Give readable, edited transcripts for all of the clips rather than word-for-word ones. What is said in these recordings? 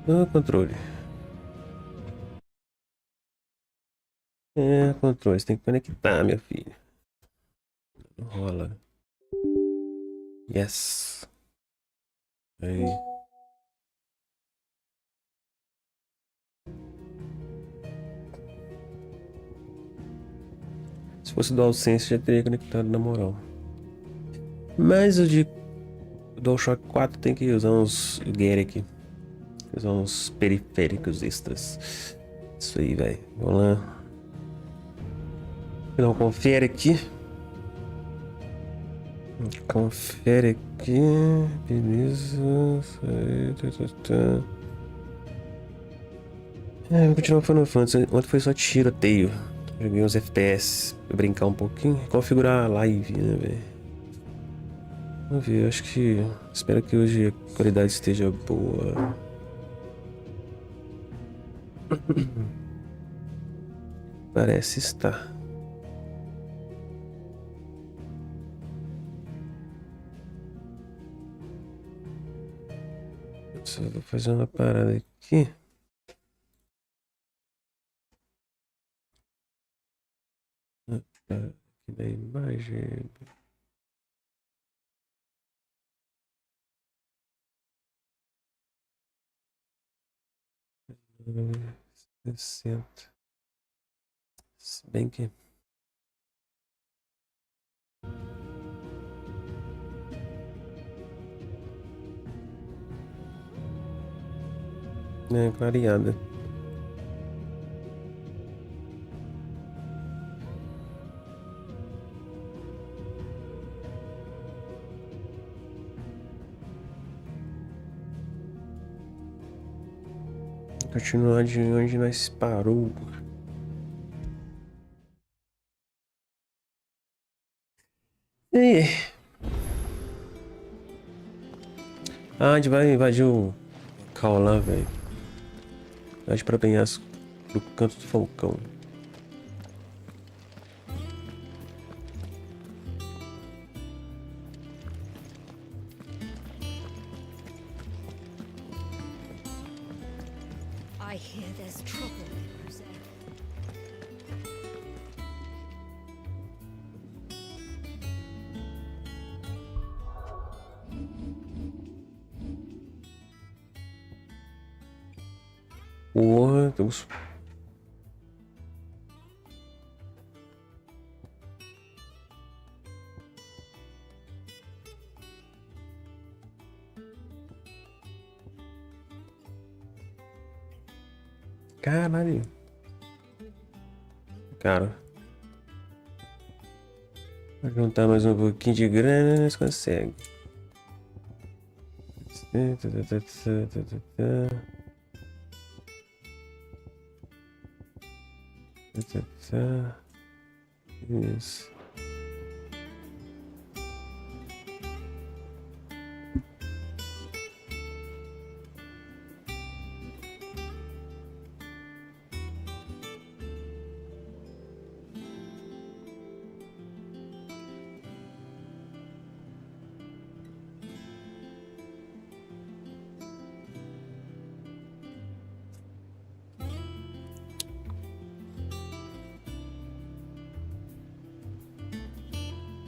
Ah, controle. É, controle. Você tem que conectar, meu filho. Rola. Yes. Aí. Se fosse do DualSense, já teria conectado na moral. Mas o de DualShock 4 tem que usar uns gear aqui. Usar uns periféricos extras. Isso aí, velho. Vamos lá. Não, confere aqui. Confere aqui. Beleza. Isso aí, É, vou continuar Final Fantasy. Ontem foi só tiroteio. Joguei uns FPS pra brincar um pouquinho. Configurar a live, né, velho? Vamos ver, acho que. Espero que hoje a qualidade esteja boa. Parece estar. Só vou fazer uma parada aqui. Aqui da imagem. 60. Se bem que. É, clareada. Continuar de onde nós parou. E aí? Ah, a gente vai invadir o local lá, velho. Invadir para penhasco do canto do Falcão. I hear there's trouble in Rosette. Porra, temos. Caralho. Cara. Vai juntar mais um pouquinho de grana, nós conseguimos. Isso.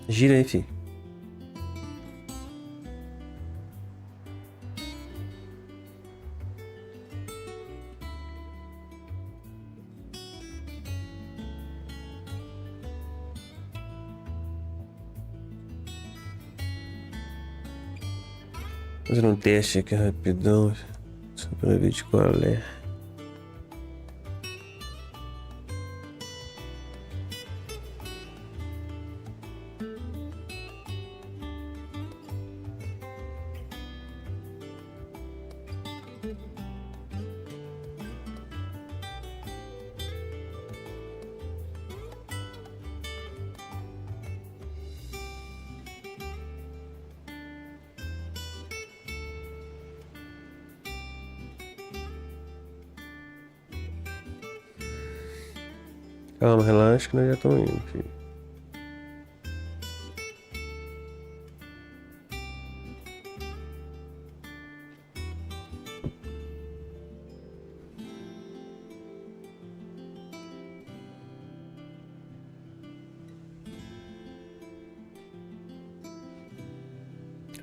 Gira aí, fi. Fazendo um teste aqui rapidão. Só pra ver de qual é. Calma, relaxa que nós já estamos indo, filho.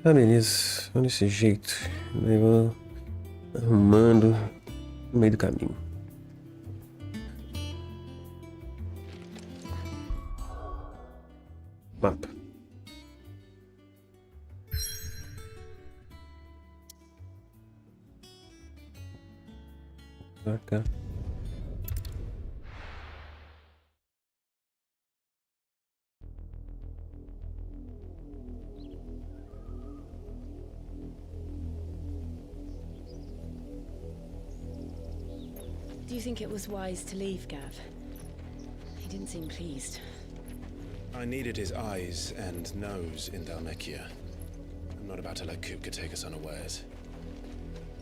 Ah, beleza. Vamos desse jeito. Aí vou arrumando no meio do caminho. Mapa. Pra cá. Do you think it was wise to leave, Gav? He didn't seem pleased. I needed his eyes and nose in Dalmekia. I'm not about to let Kupka take us unawares.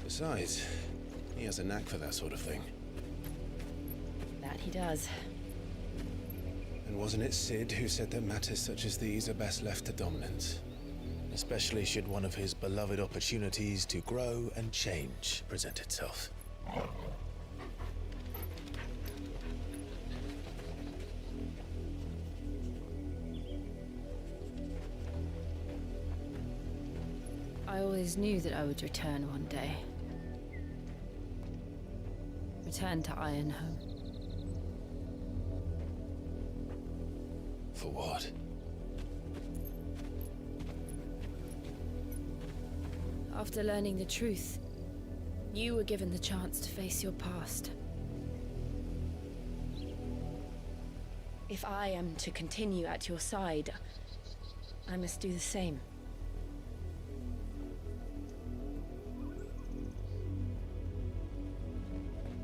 Besides, he has a knack for that sort of thing. That he does. And wasn't it Sid who said that matters such as these are best left to dominance? Especially should one of his beloved opportunities to grow and change present itself. I always knew that I would return one day. Return to Ironhome. For what? After learning the truth, you were given the chance to face your past. If I am to continue at your side, I must do the same.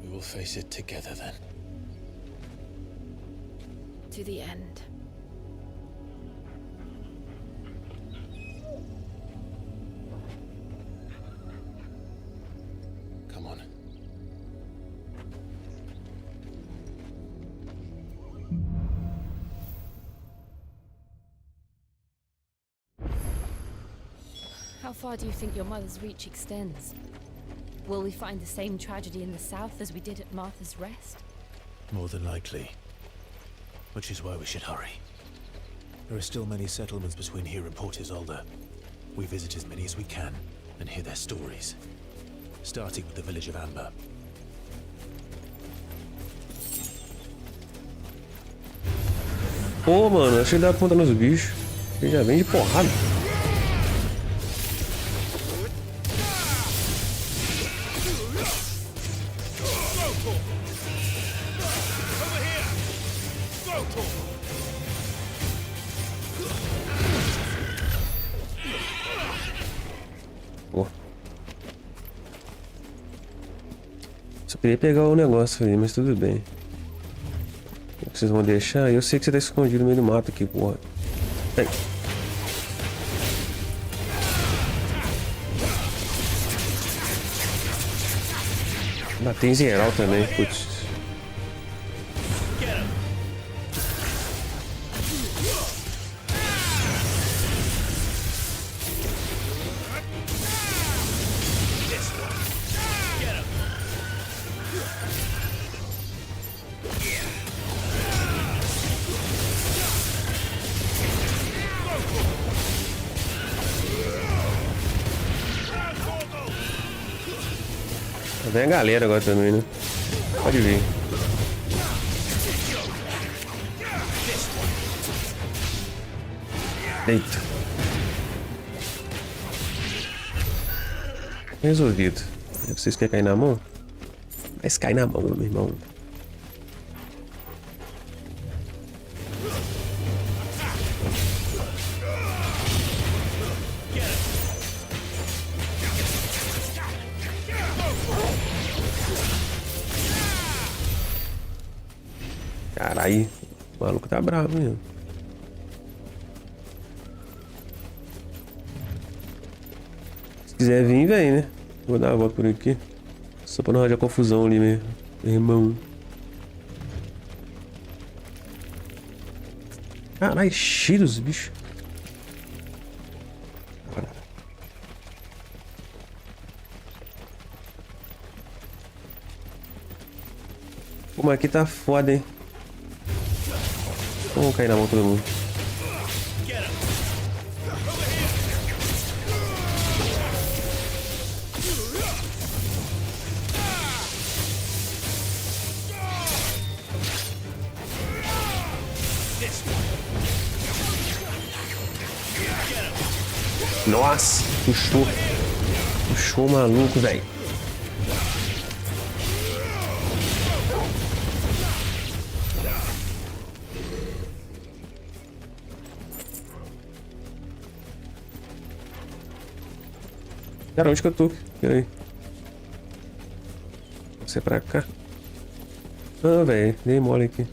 We will face it together then. To the end. Come on. How far do you think your mother's reach extends? Will we find the same tragedy in the south as we did at Martha's Rest? More than likely. Which is why we should hurry. There are still many settlements between here and Port Isolde. We visit as many as we can and hear their stories. Starting with the village of Amber. Pô, mano, achei que dá ponta nos bichos. Ele já vem de porrada. Pô. Só queria pegar o negócio ali, mas tudo bem. O que vocês vão deixar? Eu sei que você tá escondido no meio do mato aqui, porra. Vem. Bater em geral também, putz. Vem a galera agora também, né? Pode vir. Eita. Resolvido. Vocês querem cair na mão? Mas cai na mão, meu irmão. Caralho, o maluco tá bravo, mesmo. Se quiser vir, vem, né? Vou dar uma volta por aqui. Só pra não arranjar confusão ali mesmo. Irmão. Caralho, cheio os bichos. Pô, mas aqui tá foda, hein? Vamos cair na mão todo mundo. Nossa, puxou. Puxou o maluco, velho. Cara, onde que eu tô? Pera aí. Você pra cá? Ah, velho, dei mole aqui.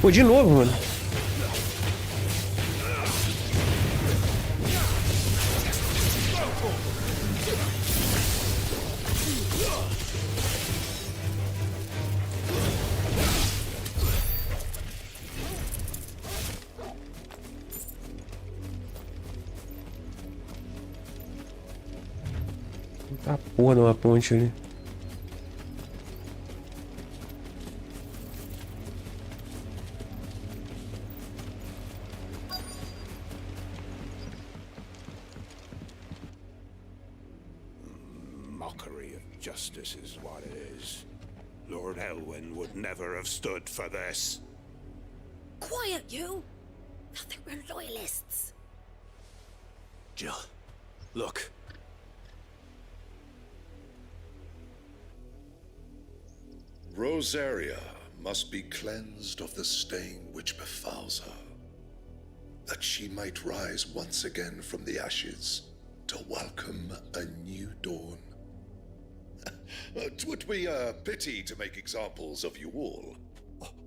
Pô, de novo, mano. Tá porra numa ponte ali. Mockery of justice is what it is. Lord Elwyn would never have stood for this. Quiet, you! I think we're loyalists. Jill, look. Rosaria must be cleansed of the stain which befouls her, that she might rise once again from the ashes to welcome a new dawn. 'Twould be a pity to make examples of you all.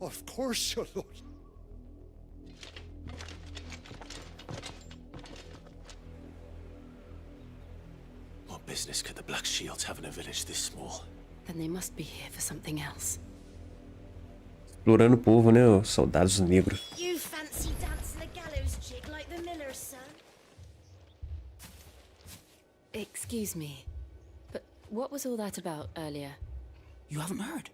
Of course, your lord. What business could the Black Shields have in a village this small? Then they must be here for something else. Explorando o povo, né? Os soldados negros. You fancy dancing a gallows jig like the miller's son? Excuse me, but what was all that about earlier? You haven't heard?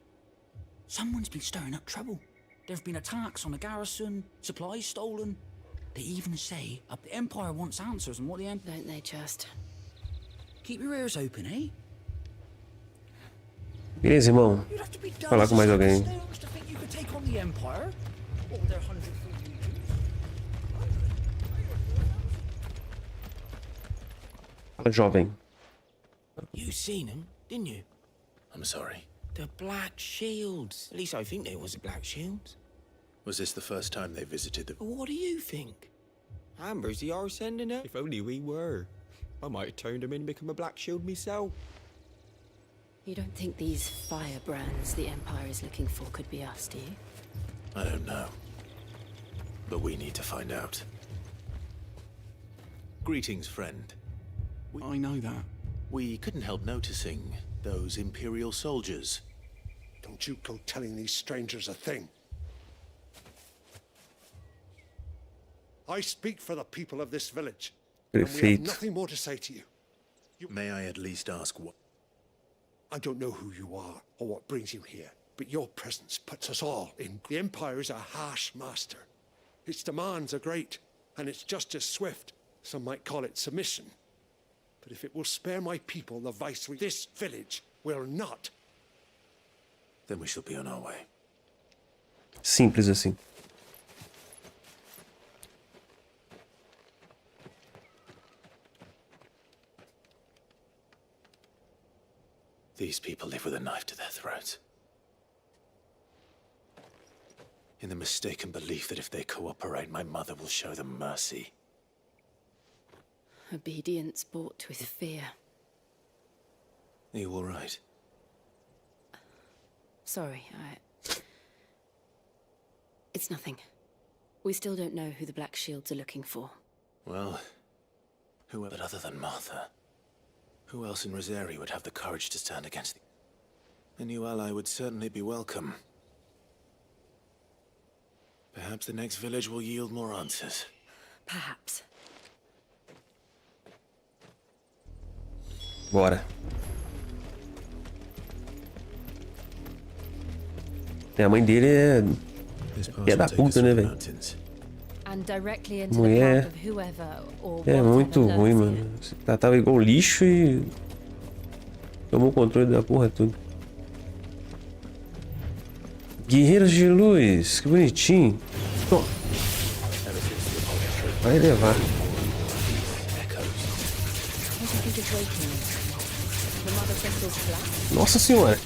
Someone's been stirring up trouble. There have been attacks on the garrison, supplies stolen. They even say the Empire wants answers on what the Empire... Don't they just? Keep your ears open, eh? Beleza, irmão. You'd have to be dumb Falar com mais alguém. to think you could take on the Empire. Or their 100 legions. Fala, jovem. You seen them, didn't you? I'm sorry. The Black Shields. At least I think they was the Black Shields. Was this the first time they visited the... But what do you think? Amber's the arse sending her? If only we were. I might have turned him in and become a Black Shield myself. You don't think these firebrands the Empire is looking for could be us, do you? I don't know. But we need to find out. Greetings, friend. I know that. We couldn't help noticing those Imperial soldiers. Don't you go telling these strangers a thing. I speak for the people of this village. And we have Perfeito. nothing more to say to you. May I at least ask what... I don't know who you are or what brings you here, but your presence puts us all in. The Empire is a harsh master. Its demands are great, and its justice swift. Some might call it submission. But if it will spare my people the vice this village will not. Then we shall be on our way. Simples assim. These people live with a knife to their throats. In the mistaken belief that if they cooperate, my mother will show them mercy. Obedience bought with fear. Are you all right? Sorry, It's nothing. We still don't know who the Black Shields are looking for. Well, who but other than Martha? Who else in Rosaria would have the courage to stand against the... A new ally would certainly be welcome. Perhaps the next village will yield more answers. Perhaps. Bora. A mãe dele é... This pass Filha da will take us puta, né, through the velho? mountains. and directly into the Mulher. path of whoever or É whatever muito lurks ruim, here. mano. Você tava igual lixo e tomou o controle da porra toda. Guerreiros de luz, que bonitinho. Toma. Vai levar. What do you think is waking? The mother crystal's black? Nossa senhora.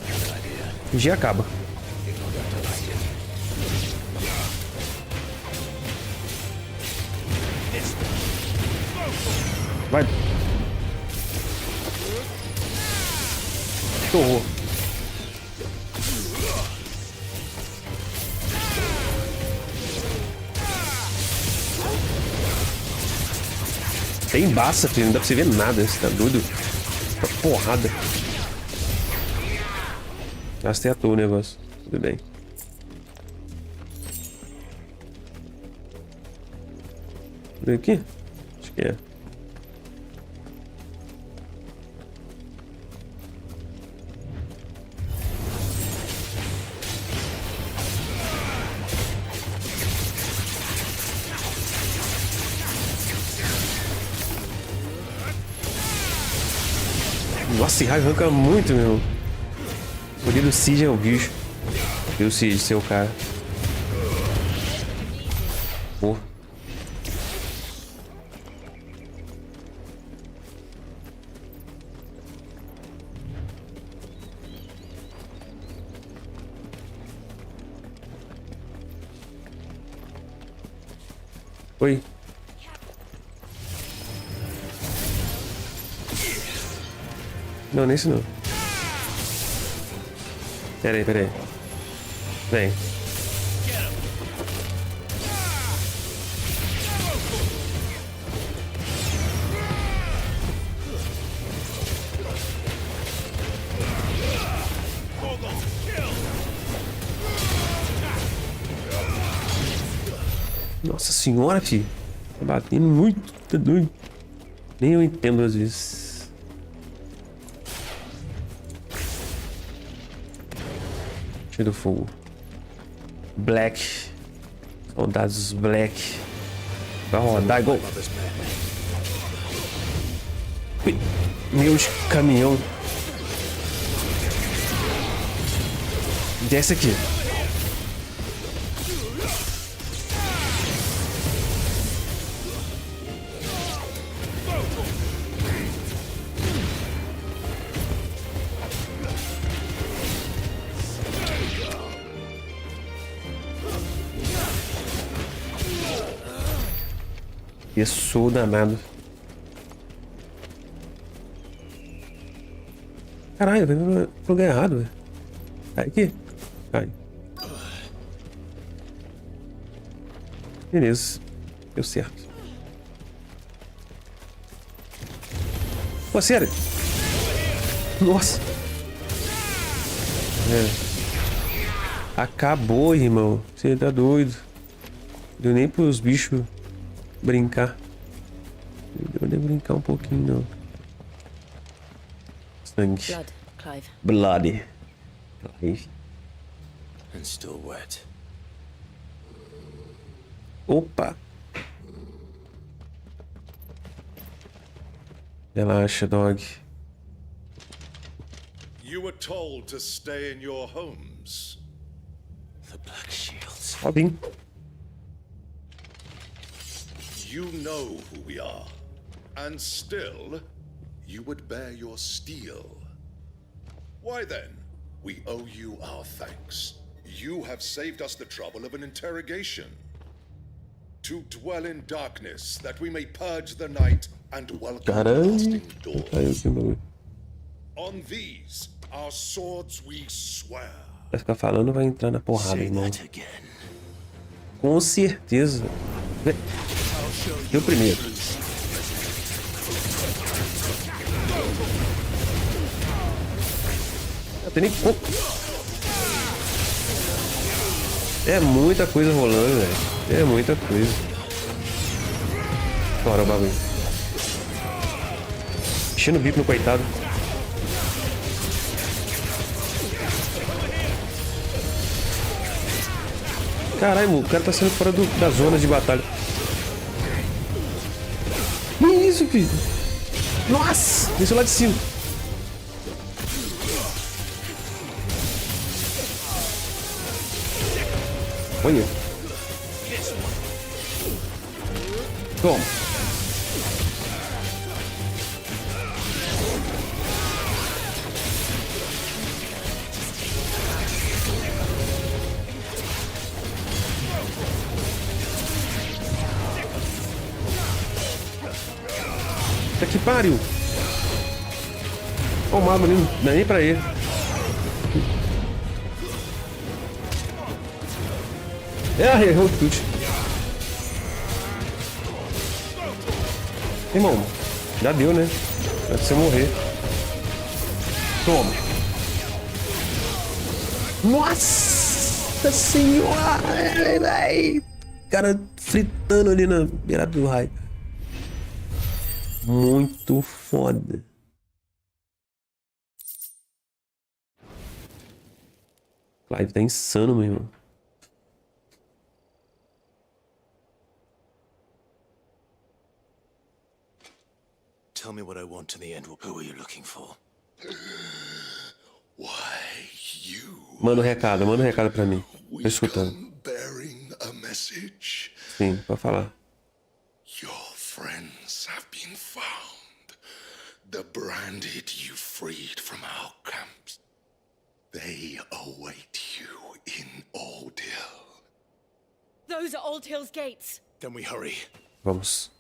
O dia acaba. Vai. Que horror. Tem embaça, filho. Não dá pra você ver nada. Você tá doido? Tá porrada. Gastei à toa o negócio. Tudo bem. Por aqui? Acho que é. Nossa, esse raio arranca muito, meu. O poder do Cid é o bicho. E o Cid, seu cara. Pô. Oi. Não, nesse não. Pera aí. Vem. Nossa senhora, filho. Tá batendo muito, tá doido. Nem eu entendo às vezes. Do fogo. Black. Soldados Black. Vai rodar igual. Ui, meus caminhão. Desce aqui. Isso danado. Caralho, vai pro lugar errado, velho. Cai aqui. Cai. Beleza. Deu certo. Pô, sério? Nossa. É. Acabou, irmão. Você tá doido. Deu nem pros bichos brincar. Não deu nem brincar um pouquinho, não. Sangue. Blood, Clive. Bloody. Clive. And still wet. Opa. Relaxa, dog. You were told to stay in your homes. The Black Shields. Robin. You know who we are. And still, you would bear your steel. Why then, we owe you our thanks. You have saved us the trouble of an interrogation. To dwell in darkness, that we may purge the night and welcome lasting dawn. Caiu aqui o bagulho. On these, our swords we swear. Vai ficar falando, vai entrar na porrada, Say irmão. that again. Com certeza. Eu primeiro. Não tem nem como. É muita coisa rolando, velho. É muita coisa. Bora o bagulho. Enchendo o bico no coitado. Caralho, o cara tá saindo fora da zona de batalha. Que isso, filho? Nossa! Desceu lá de cima. Olha. Toma. Puta que pariu. Ó, o mago ali, não é nem pra ele. Errou o chute. Irmão, já deu, né? Deve você morrer. Toma. Nossa senhora, velho. Cara fritando ali na beirada do raio. Muito foda. Clive tá insano, meu irmão. Tell me what I want in the end. Who are you looking for? Why, you Manda um recado pra mim. Tô escutando. come bearing a message. Sim, pode falar. Your friends have been found. The branded you freed from our camps. They await you in Oldhill. Those are Old Hill's gates. Then we hurry. Vamos.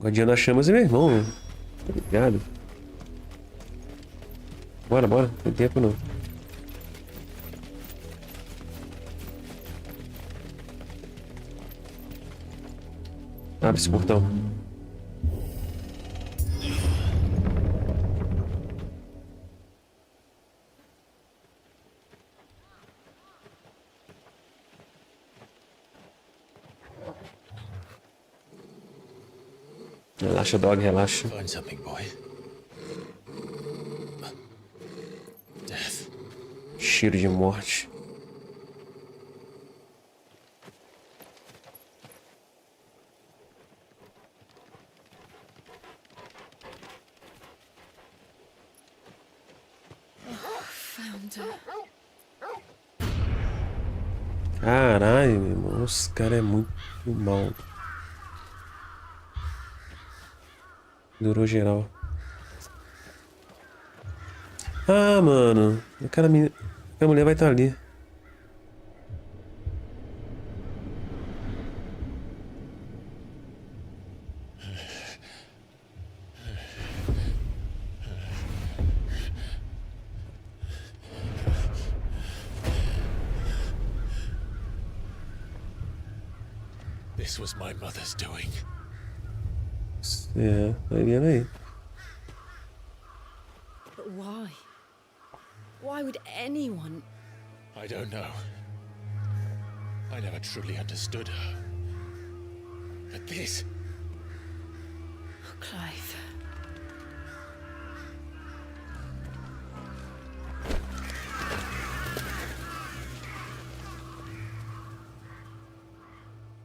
Guardião das Chamas é meu irmão, né? Tá ligado? Bora, bora. Não tem tempo não. Abre esse portão. Relaxa, dog, relaxa. Find something, boy. Death. Cheiro de morte. Found her. Caralho, meu irmão. Esse cara é muito mal. Durou geral. Ah, mano. A mulher vai estar ali. This was my mother's doing. É, vai vendo aí. But why? Why would anyone... I don't know. I never truly understood her. But this... Oh, Clive.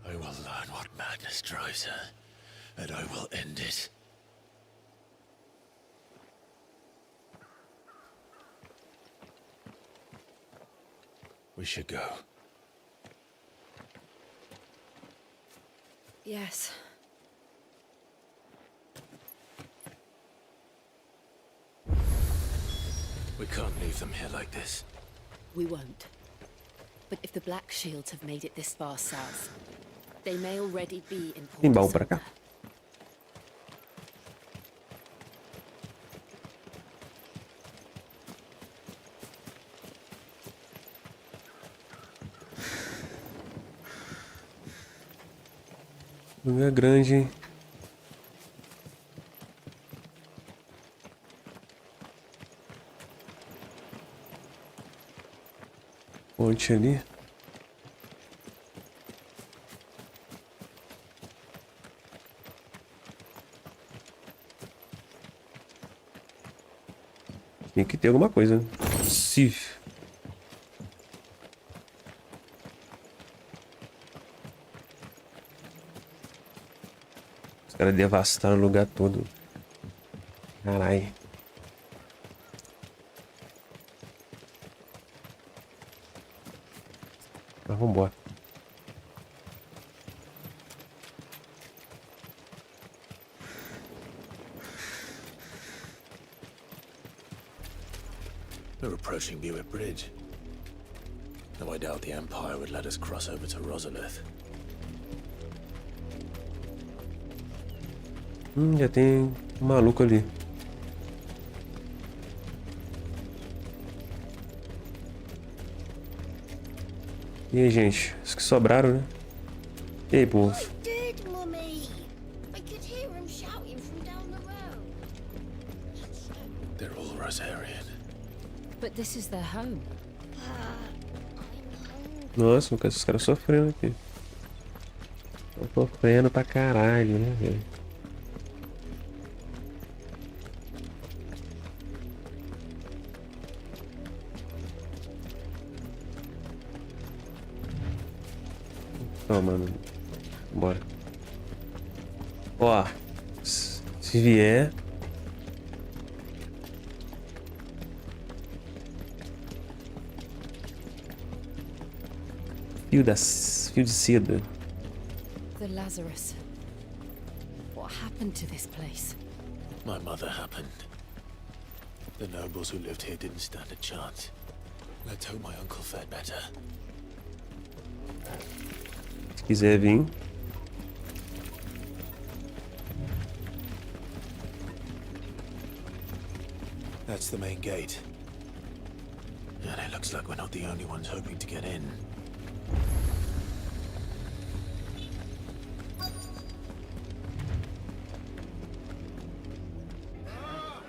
I will learn what madness drives her, and I will end it. We should go. Yes. We can't leave them here like this. We won't. But if the Black Shields have made it this far south, they may already be in Tem baú Port pra cá? Lugar grande, hein? Ponte ali. Tem que ter alguma coisa, né? Possível. Os caras devastaram o lugar todo. Carai. Mas vambora. We're approaching Buick Bridge. Though I doubt the Empire would let us cross over to Rosalith. Já tem um maluco ali. E aí, gente? Os que sobraram, né? E aí, povo? I did, Mummy. I could hear him shouting from down the road. They're all Rosarian. But this is their home. Nossa, os caras sofrendo aqui. Estão sofrendo pra caralho, né, velho? Ó, mano. Bora. Ó. Se vier. Fio de seda. The Lazarus. What happened to this place? My mother happened. The nobles who lived here didn't stand a chance. Let's hope my uncle fared better. Se quiser vir. That's the main gate. And it looks like we're not the only ones hoping to get in.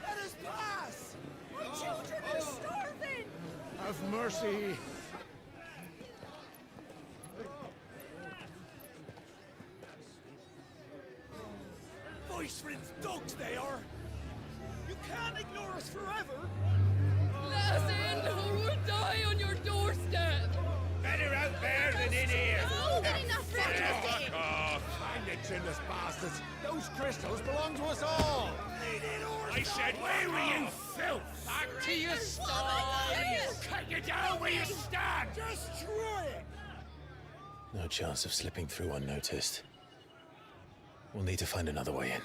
Let us pass! My children are starving! Have mercy! Voice-rinsed dogs they are! You can't ignore us forever! Let us in, or we'll die on your doorstep! Better out there than in here! Oh, good enough for everything. Find the chinless bastards! Those crystals belong to us all! I said, where were you, filth? Back to your sties! Cut you down where you stand! Destroy it! No chance of slipping through unnoticed. We'll need to find another way in.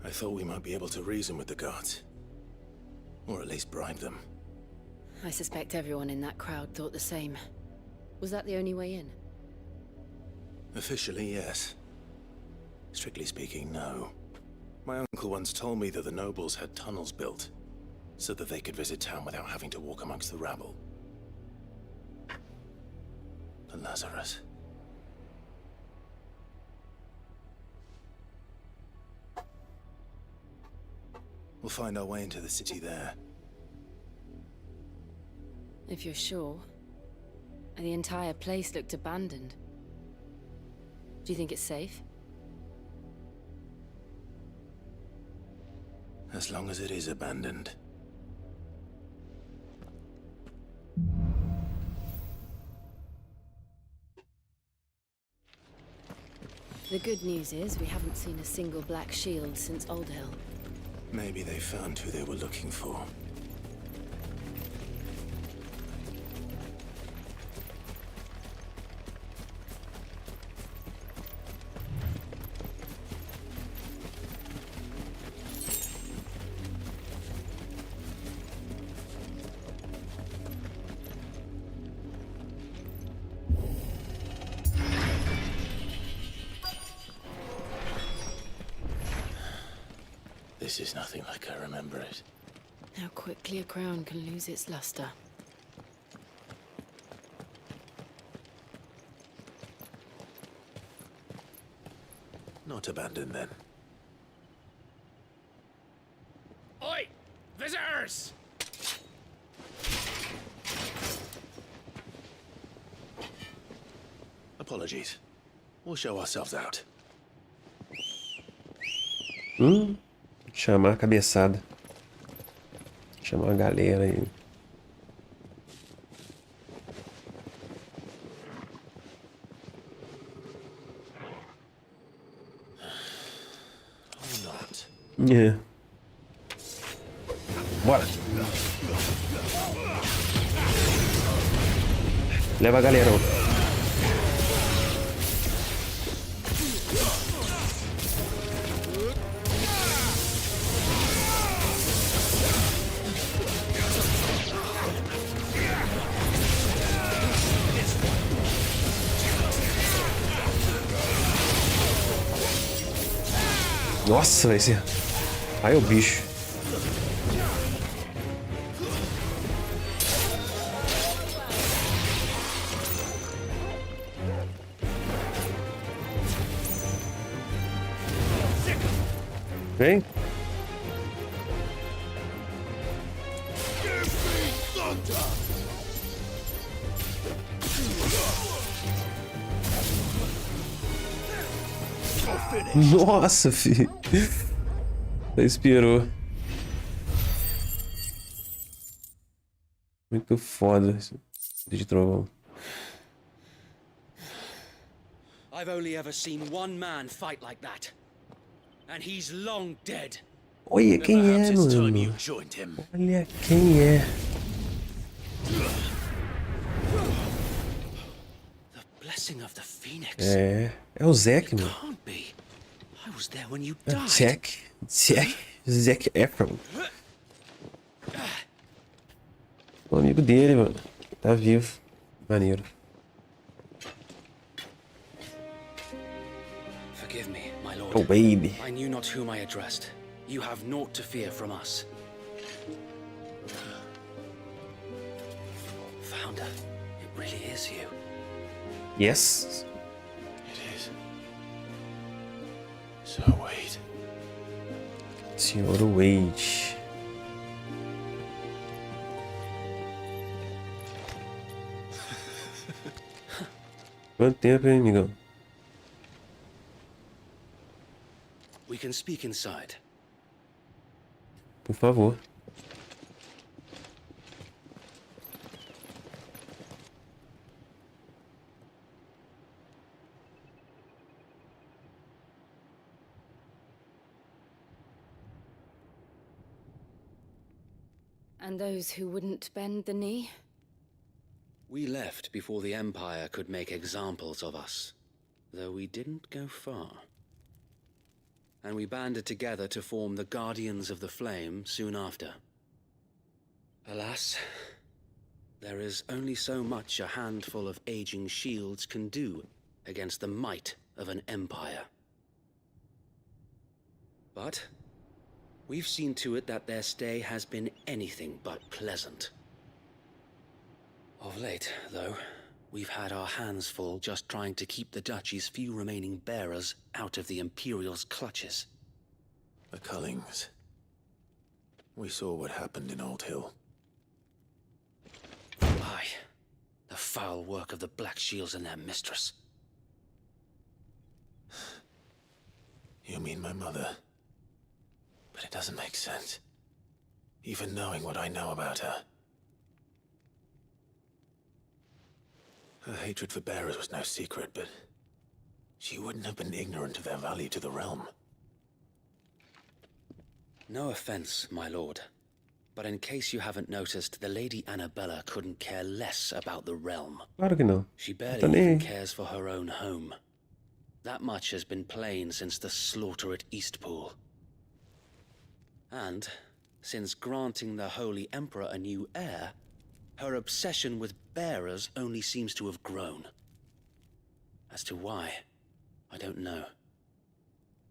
I thought we might be able to reason with the guards. Or at least bribe them. I suspect everyone in that crowd thought the same. Was that the only way in? Officially, yes. Strictly speaking, no. My uncle once told me that the nobles had tunnels built, so that they could visit town without having to walk amongst the rabble. The Lazarus. We'll find our way into the city there. If you're sure. The entire place looked abandoned. Do you think it's safe? As long as it is abandoned. The good news is we haven't seen a single black shield since Old Hill. Maybe they found who they were looking for. This is nothing like I remember it. How quickly a crown can lose its luster. Not abandoned then. Oi! Visitors! Apologies. We'll show ourselves out. Chamar a cabeçada. Chamar uma galera aí. É. Bora. Leva a galera. Nossa, vai ser. Ai, é o bicho. Vem. Nossa, filho. Respirou. Muito foda esse de trovão. I've only ever seen one man fight like that. And he's long dead. Olha quem é, mano. Olha quem é. The blessing of the Phoenix. É o Zack, mano. Can't be. I was there when you É died. Zack Efron. O amigo dele, mano. Tá vivo. Maneiro. Forgive me, my lord. Oh, baby. I knew not whom I addressed. You have naught to fear from us. Founder, it really is you. Yes. It is. So wait. Senhor Wade. Quanto tempo, hein, amigão? We can speak inside. Por favor. And those who wouldn't bend the knee? We left before the Empire could make examples of us, though we didn't go far. And we banded together to form the Guardians of the Flame soon after. Alas, there is only so much a handful of aging shields can do against the might of an empire. But we've seen to it that their stay has been anything but pleasant. Of late, though, we've had our hands full just trying to keep the Duchy's few remaining bearers out of the Imperial's clutches. The Cullings. We saw what happened in Old Hill. Aye, the foul work of the Black Shields and their mistress. You mean my mother? But it doesn't make sense. Even knowing what I know about her. Her hatred for bearers was no secret, but she wouldn't have been ignorant of their value to the realm. No offense, my lord, but in case you haven't noticed, the Lady Annabella couldn't care less about the realm. Claro que não. She barely Tá nem even aí. cares for her own home. That much has been plain since the slaughter at Eastpool. And since granting the Holy Emperor a new heir, her obsession with bearers only seems to have grown. As to why, I don't know.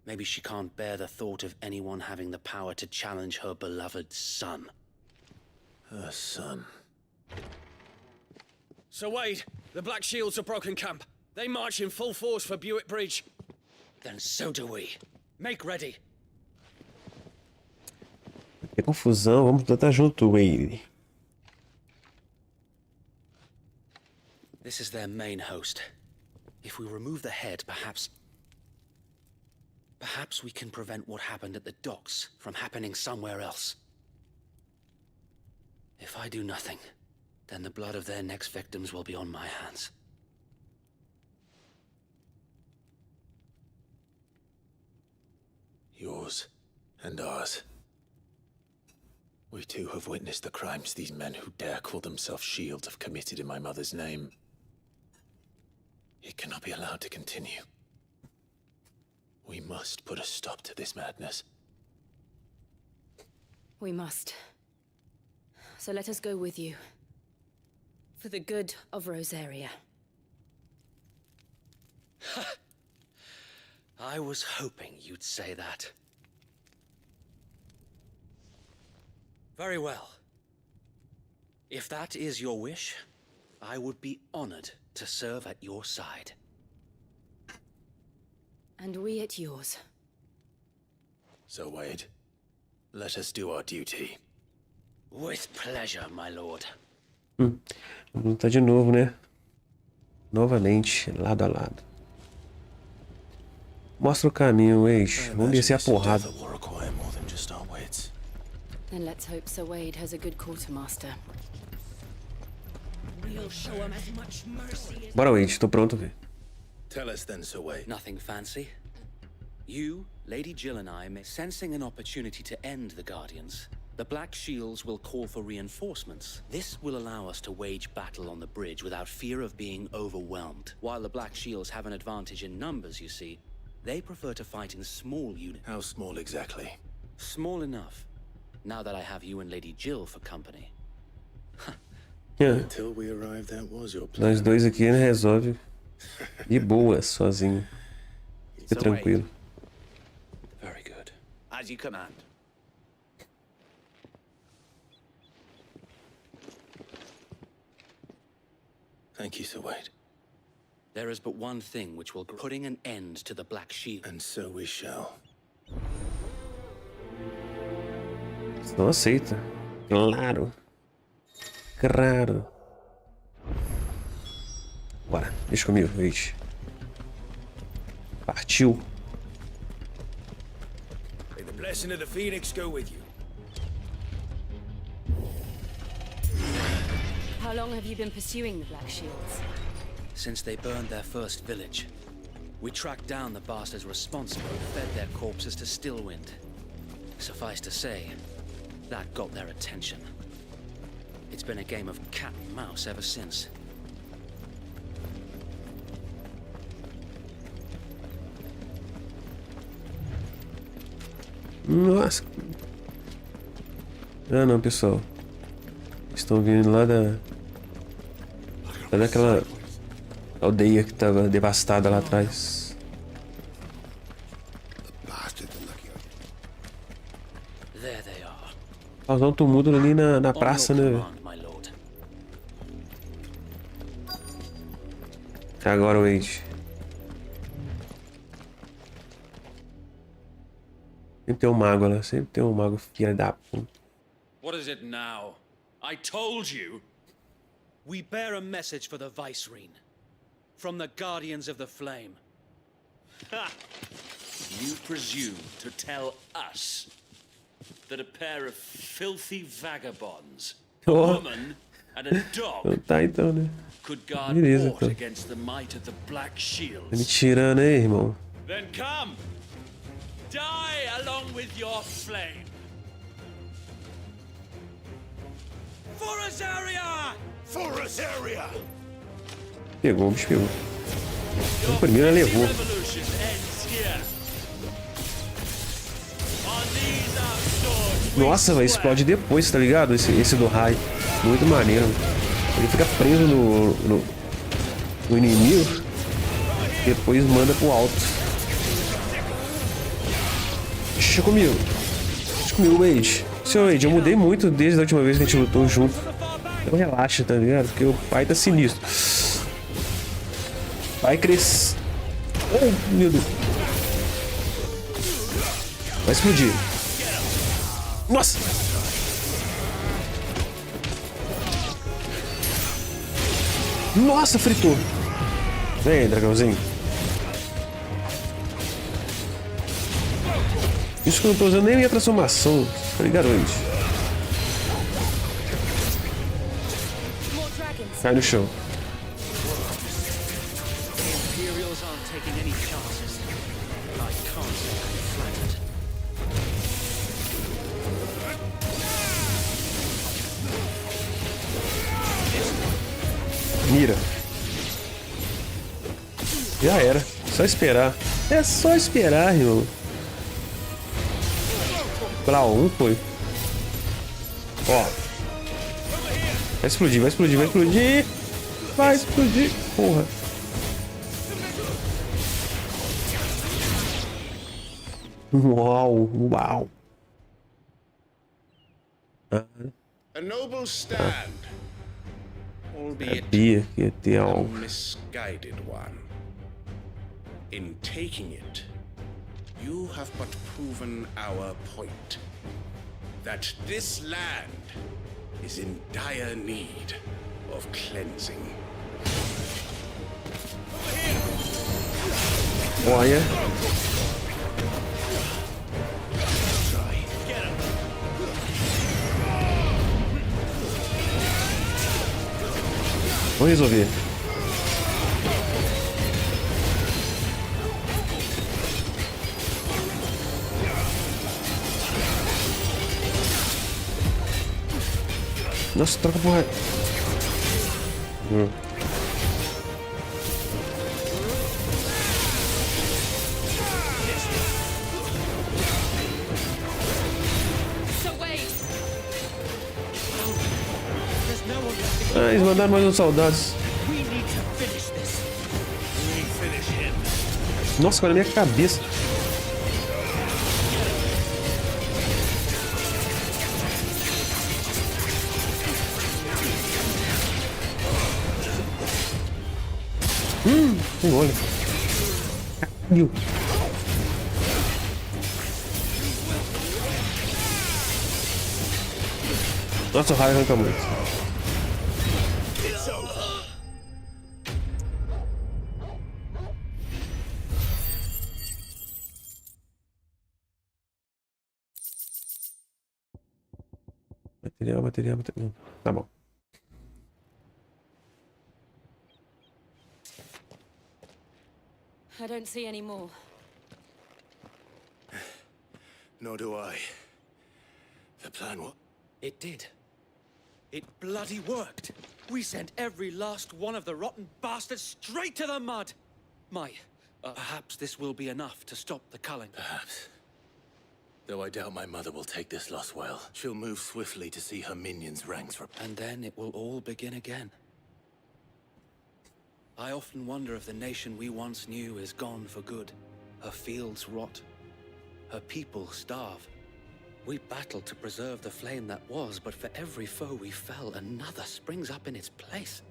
Maybe she can't bear the thought of anyone having the power to challenge her beloved son. Her son. Sir Wade, the Black Shields have broken camp. They march in full force for Buick Bridge. Then so do we. Make ready. É confusão, vamos lutar junto, Wade. This is their main host. If we remove the head, perhaps we can prevent what happened at the docks from happening somewhere else. If I do nothing, then the blood of their next victims will be on my hands. Yours and ours. We too have witnessed the crimes these men who dare call themselves shields have committed in my mother's name. It cannot be allowed to continue. We must put a stop to this madness. We must. So let us go with you. For the good of Rosaria. I was hoping you'd say that. Very well. If that is your wish, I would be honored to serve at your side. And we at yours. So, Wade, let us do our duty. With pleasure, my lord. Vamos lutar de novo, né? Novamente, lado a lado. Mostra o caminho, Wade. Vamos descer a porrada. Then let's hope Sir Wade has a good quartermaster. We'll show him as much mercy as... Bora, Wade. Tô pronto, velho. Tell us then, Sir Wade. Nothing fancy. You, Lady Jill and I, sensing an opportunity to end the Guardians. The Black Shields will call for reinforcements. This will allow us to wage battle on the bridge without fear of being overwhelmed. While the Black Shields have an advantage in numbers, you see, they prefer to fight in small units. How small exactly? Small enough. Now that I have you and Lady Jill for company. Until we arrive, that was your plan. Nós dois aqui ele resolve de boa, sozinho. Fica tranquilo. Very good. As you command. Thank you, Sir Wade. There is but one thing which will putting an end to the Black Shield. And so we shall. Não aceita. Claro. Claro. Bora, deixa comigo, Wade. Partiu. May the blessing of the Phoenix go with you. How long have you been pursuing the Black Shields? Since they burned their first village, we tracked down the bastards responsible and fed their corpses to Stillwind. Suffice to say, that got their attention. It's been a game of cat and mouse ever since. Nossa. Ah, não, pessoal. Estão vindo lá daquela aldeia que estava devastada lá atrás. There they are. Causar um tumulto ali na praça, né? Agora, Wade. Sempre tem um mago lá, sempre tem um mago filha da puta. What is it now? I told you! We bear a message for the Vicereine. From the Guardians of the Flame. Ha! You presume to tell us that a pair of filthy vagabonds, a woman and a dog, Tá então, né? could guard Beleza, aught então. against the might of the Black Tá me Shields? tirando aí, irmão. Then come! Die along with your flame! For Rosaria! For Rosaria! Pegou, o bicho pegou. O primeiro ela levou. Revolution ends here. On these outdoors, we Nossa, vai explode depois, tá ligado? Esse do raio. Muito maneiro. Ele fica preso no inimigo. Depois manda pro alto. Deixa comigo. Deixa comigo, Wade. Seu Wade, eu mudei muito desde a última vez que a gente lutou junto. Então relaxa, tá ligado? Porque o pai tá sinistro. Vai crescer. Oh, meu Deus. Vai explodir. Nossa! Nossa, fritou. Vem, dragãozinho. Isso que eu não tô usando nem a minha transformação. Tá ligado, gente? Cai no chão. The Imperials aren't taking any chances. I can't say I'm flattered. Mira. Já era. Só esperar. É só esperar, irmão. Pra um foi. Ó. Vai explodir, vai explodir, vai explodir. Vai explodir. Porra. Uau, uau. A noble stand, albeit Sabia que ia ter a algo. misguided one. In taking it, you have but proven our point. That this land is in dire need of cleansing. Olha. Vou resolver. Nossa, troca porra. Ah, eles mandaram mais uns soldados. Nossa, olha a minha cabeça. Olha. Caralho. Nossa, o raio arranca muito. Material, material, material. Tá bom. I don't see any more. Nor do I. The plan what? It did. It bloody worked. We sent every last one of the rotten bastards straight to the mud. Perhaps this will be enough to stop the culling. Perhaps. Though I doubt my mother will take this loss well. She'll move swiftly to see her minions' ranks And then it will all begin again. I often wonder if the nation we once knew is gone for good. Her fields rot. Her people starve. We battled to preserve the flame that was, but for every foe we fell, another springs up in its place.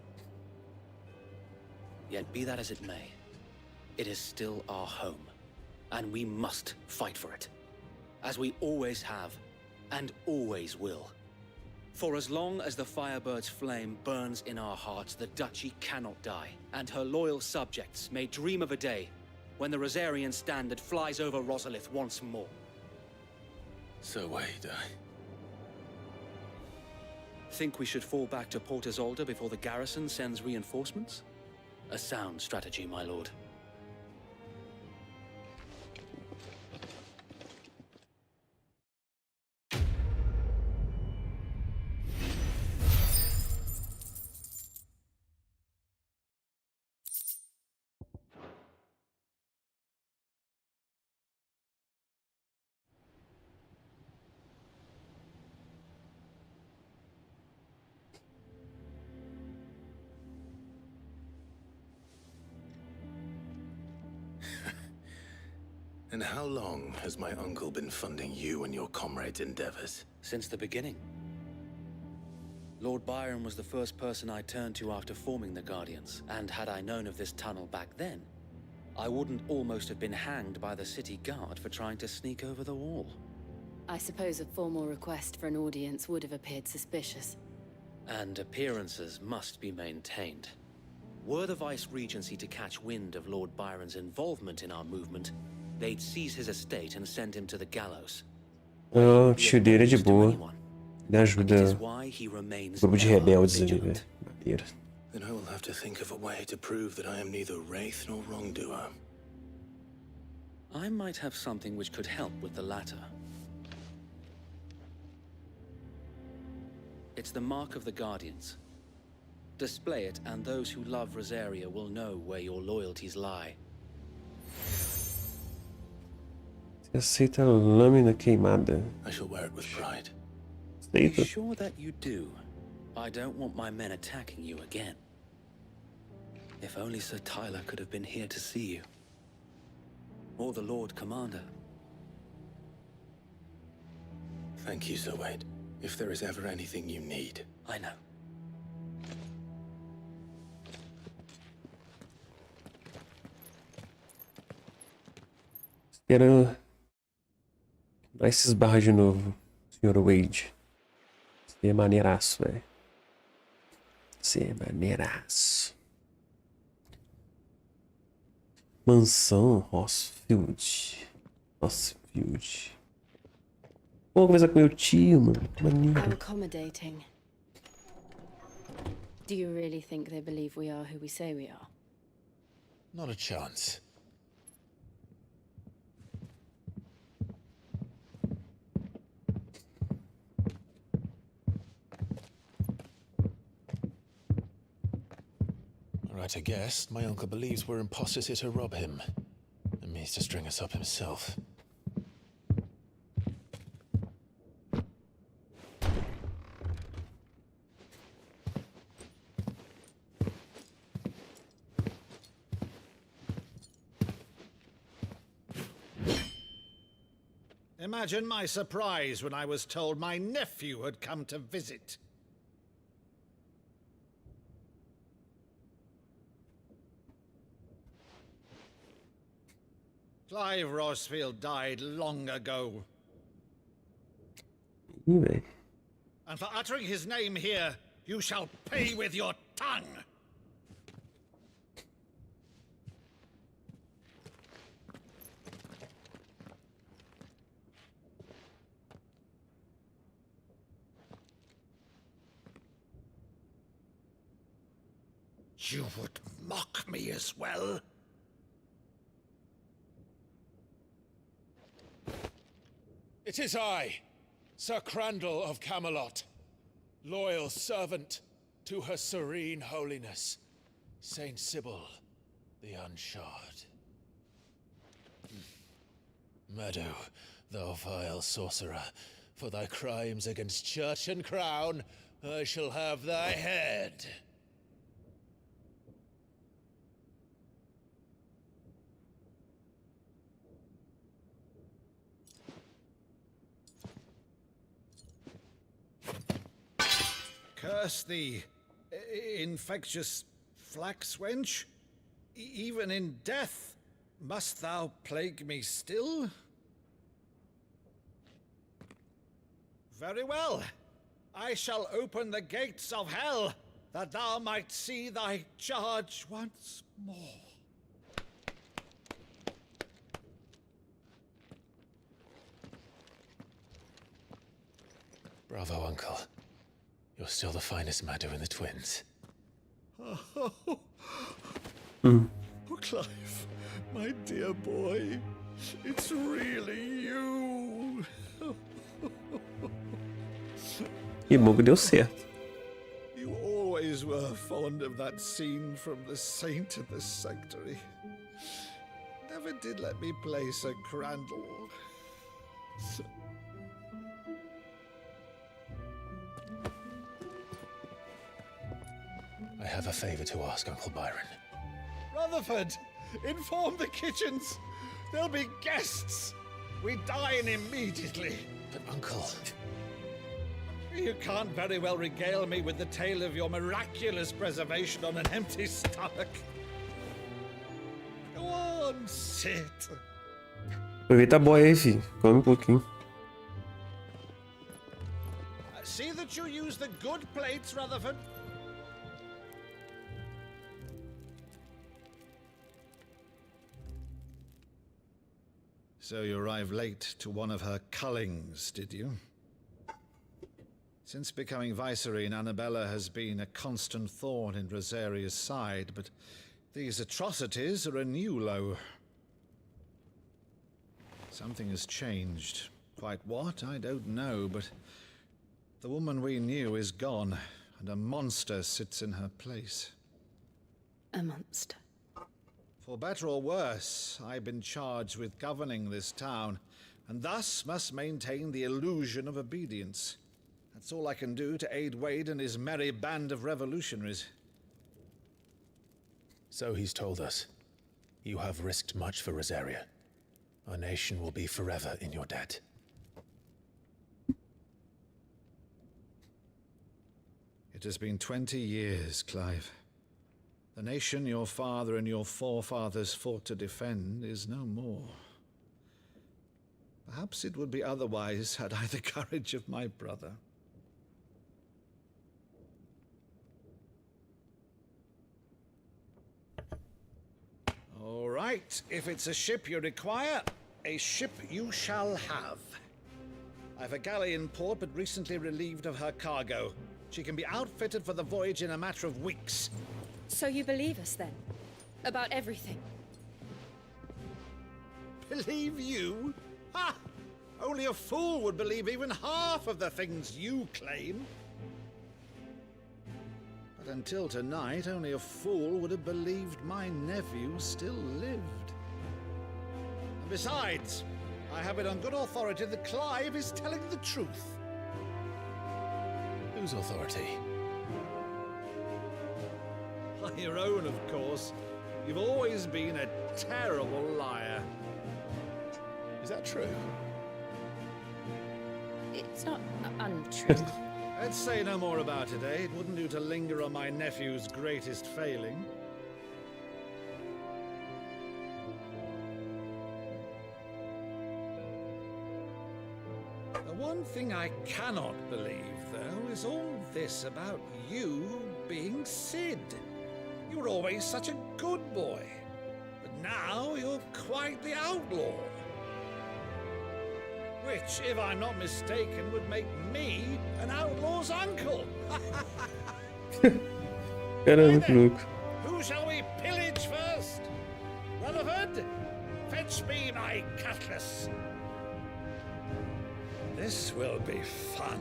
Yet be that as it may, it is still our home, and we must fight for it. As we always have, and always will. For as long as the Firebird's flame burns in our hearts, the Duchy cannot die, and her loyal subjects may dream of a day when the Rosarian standard flies over Rosalith once more. So wait, Think we should fall back to Port Isolde before the garrison sends reinforcements? A sound strategy, my lord. And how long has my uncle been funding you and your comrades' endeavors? Since the beginning. Lord Byron was the first person I turned to after forming the Guardians, and had I known of this tunnel back then, I wouldn't almost have been hanged by the city guard for trying to sneak over the wall. I suppose a formal request for an audience would have appeared suspicious. And appearances must be maintained. Were the Vice-Regency to catch wind of Lord Byron's involvement in our movement, they'd seize his estate and send him to the gallows. O tio dele é de boa. Ele ajuda o grupo de rebeldes ali, velho. Maneiro. Then I will have to think of a way to prove that I am neither wraith nor wrongdoer. I might have something which could help with the latter. It's the mark of the Guardians. Display it, and those who love Rosaria will know where your loyalties lie. Você aceita a lâmina queimada? I shall wear it with pride. Be Aceita? sure that you do. I don't want my men attacking you again. If only Sir Tyler could have been here to see you. Or the Lord Commander. Thank you, Sir Wade. If there is ever anything you need. I know. Quero dar esses barras de novo, Sr. Wade. Você é maneiraço, velho. Você é maneiraço. Mansão Rossfield. Rossfield. Vou conversar com meu tio, mano. How Maneiro. accommodating. Do you really think they believe we are who we say we are? Not a chance. Right, I guess. My uncle believes we're imposters here to rob him. And means to string us up himself. Imagine my surprise when I was told my nephew had come to visit. Clive Rossfield died long ago. Ih, velho. And for uttering his name here, you shall pay with your tongue. You would mock me as well? It is I, Sir Crandall of Camelot, loyal servant to Her Serene Holiness, Saint Sybil the Unshod. Meadow, thou vile sorcerer, for thy crimes against church and crown, I shall have thy head. Curse thee, infectious flax wench. Even in death, must thou plague me still? Very well. I shall open the gates of hell, that thou might see thy charge once more. Bravo, Uncle. You're still the finest Maddo in the twins. Oh, Clive, my dear boy, it's really you. Que bom que deu certo. You always were fond of that scene from The Saint and the Sanctuary. Never did let me play Sir Crandall. I have a favor to ask, Uncle Byron. Rutherford, inform the kitchens. There'll be guests. We dine immediately. But, Uncle... You can't very well regale me with the tale of your miraculous preservation on an empty stomach. Go on, sit. Aproveita a boia aí, filho. Come pouquinho. See that you use the good plates, Rutherford. So you arrived late to one of her cullings, did you? Since becoming Vicereine, Annabella has been a constant thorn in Rosaria's side, but these atrocities are a new low. Something has changed. Quite what, I don't know, but the woman we knew is gone, and a monster sits in her place. A monster. For better or worse, I've been charged with governing this town, and thus must maintain the illusion of obedience. That's all I can do to aid Wade and his merry band of revolutionaries. So he's told us. You have risked much for Rosaria. Our nation will be forever in your debt. It has been 20 years, Clive. The nation your father and your forefathers fought to defend is no more. Perhaps it would be otherwise had I the courage of my brother. All right, if it's a ship you require, a ship you shall have. I've a galley in port, but recently relieved of her cargo. She can be outfitted for the voyage in a matter of weeks. So you believe us then? About everything? Believe you? Ha! Only a fool would believe even half of the things you claim. But until tonight, only a fool would have believed my nephew still lived. And besides, I have it on good authority that Clive is telling the truth. Whose authority? By your own, of course. You've always been a terrible liar. Is that true? It's not untrue. Let's say no more about it, eh? It wouldn't do to linger on my nephew's greatest failing. The one thing I cannot believe, though, is all this about you being Sid. You were always such a good boy, but now you're quite the outlaw. Which, if I'm not mistaken, would make me an outlaw's uncle. Caramba, que louco. Who shall we pillage first? Rutherford, fetch me my cutlass. This will be fun.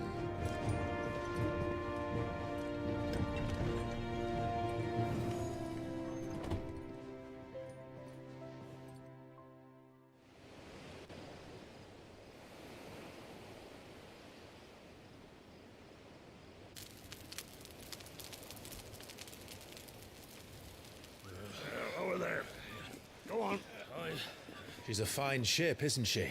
Over there. Go on. She's a fine ship, isn't she?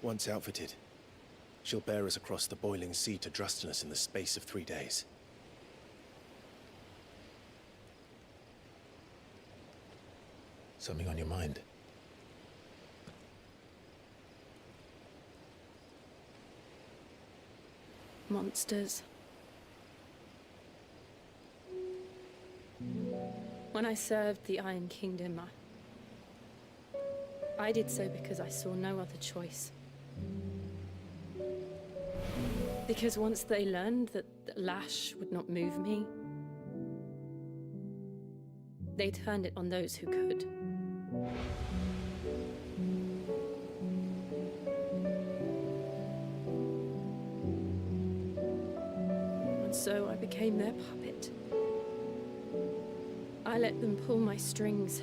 Once outfitted, she'll bear us across the boiling sea to Drustinus in the space of 3 days. Something on your mind? Monsters. When I served the Iron Kingdom, I did so because I saw no other choice. Because once they learned that the lash would not move me, they turned it on those who could. And so I became their puppet. I let them pull my strings,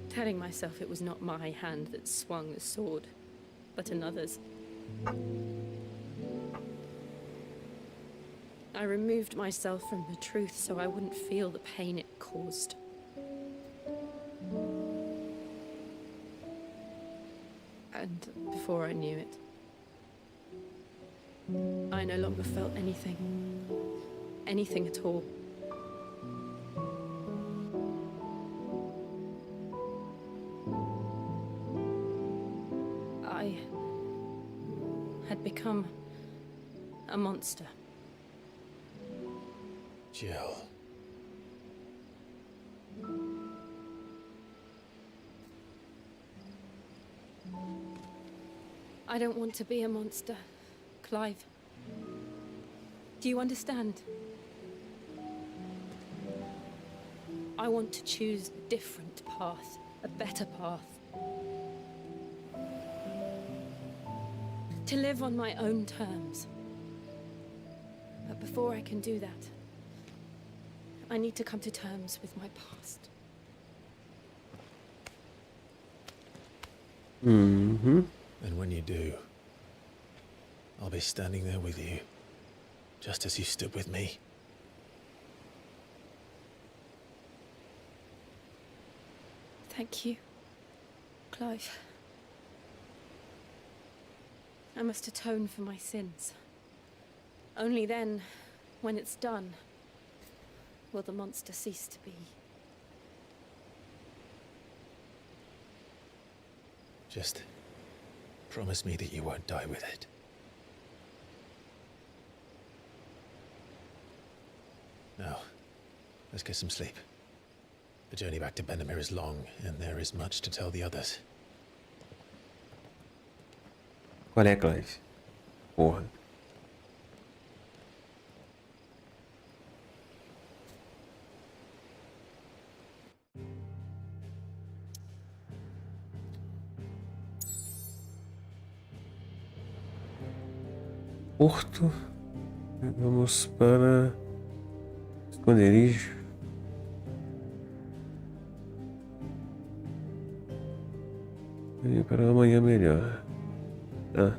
telling myself it was not my hand that swung the sword, but another's. I removed myself from the truth so I wouldn't feel the pain it caused. And before I knew it, I no longer felt anything. Anything at all. I had become a monster. Jill. I don't want to be a monster, Clive. Do you understand? I want to choose a different path, a better path. To live on my own terms. But before I can do that, I need to come to terms with my past. Mm-hmm. And when you do, I'll be standing there with you, just as you stood with me. Thank you, Clive. I must atone for my sins. Only then, when it's done, will the monster cease to be. Just promise me that you won't die with it. Now, let's get some sleep. The journey back to Benamir is long, and there is much to tell the others. Qual é, Clive? Porra. Porto. Vamos para esconderijo. E para amanhã melhor. Ah,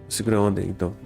segura a onda aí, então.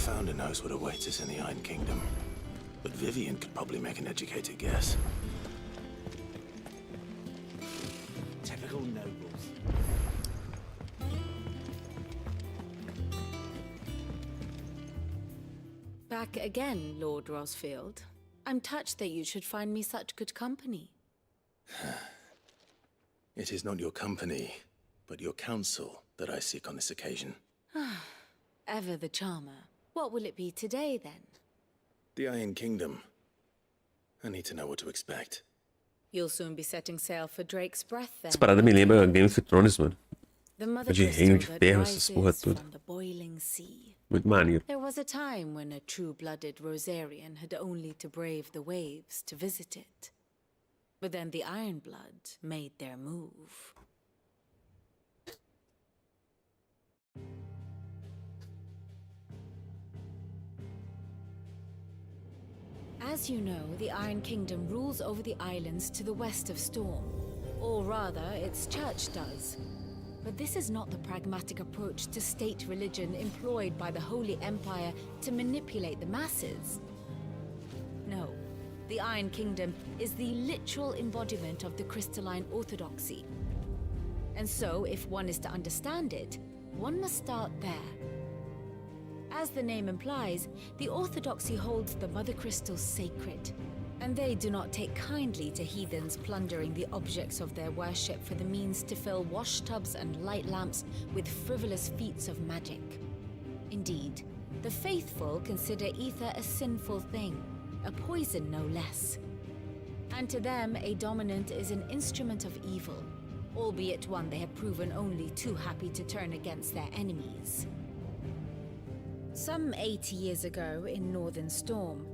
founder knows what awaits us in the Iron Kingdom, but Vivian could probably make an educated guess. Typical nobles. Back again, Lord Rosfield. I'm touched that you should find me such good company. It is not your company, but your counsel that I seek on this occasion. Ever the charmer. What will it be today, then? The Iron Kingdom. I need to know what to expect. You'll soon be setting sail for Drake's Breath, then. Essa parada me lembra Game of Thrones, mano. The mother De reino de crystal that ferro, essas porra rises toda. from the boiling sea. Muito maneiro. There was a time when a true-blooded Rosarian had only to brave the waves to visit it. But then the Ironblood made their move. As you know, the Iron Kingdom rules over the islands to the west of Storm. Or rather, its church does. But this is not the pragmatic approach to state religion employed by the Holy Empire to manipulate the masses. No, the Iron Kingdom is the literal embodiment of the crystalline orthodoxy. And so, if one is to understand it, one must start there. As the name implies, the orthodoxy holds the Mother Crystals sacred, and they do not take kindly to heathens plundering the objects of their worship for the means to fill washtubs and light lamps with frivolous feats of magic. Indeed, the faithful consider ether a sinful thing, a poison no less. And to them, a dominant is an instrument of evil, albeit one they have proven only too happy to turn against their enemies. Some 80 years ago in Northern Storm,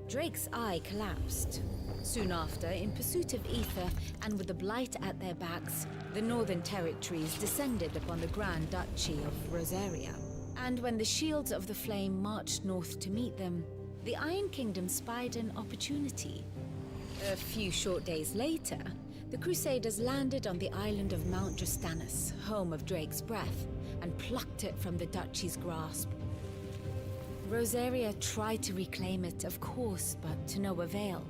Drake's eye collapsed. Soon after, in pursuit of ether and with the blight at their backs, the Northern Territories descended upon the Grand Duchy of Rosaria. And when the Shields of the Flame marched north to meet them, the Iron Kingdom spied an opportunity. A few short days later, the Crusaders landed on the island of Mount Justanus, home of Drake's Breath, and plucked it from the Duchy's grasp. Rosaria tried to reclaim it, of course, but to no avail.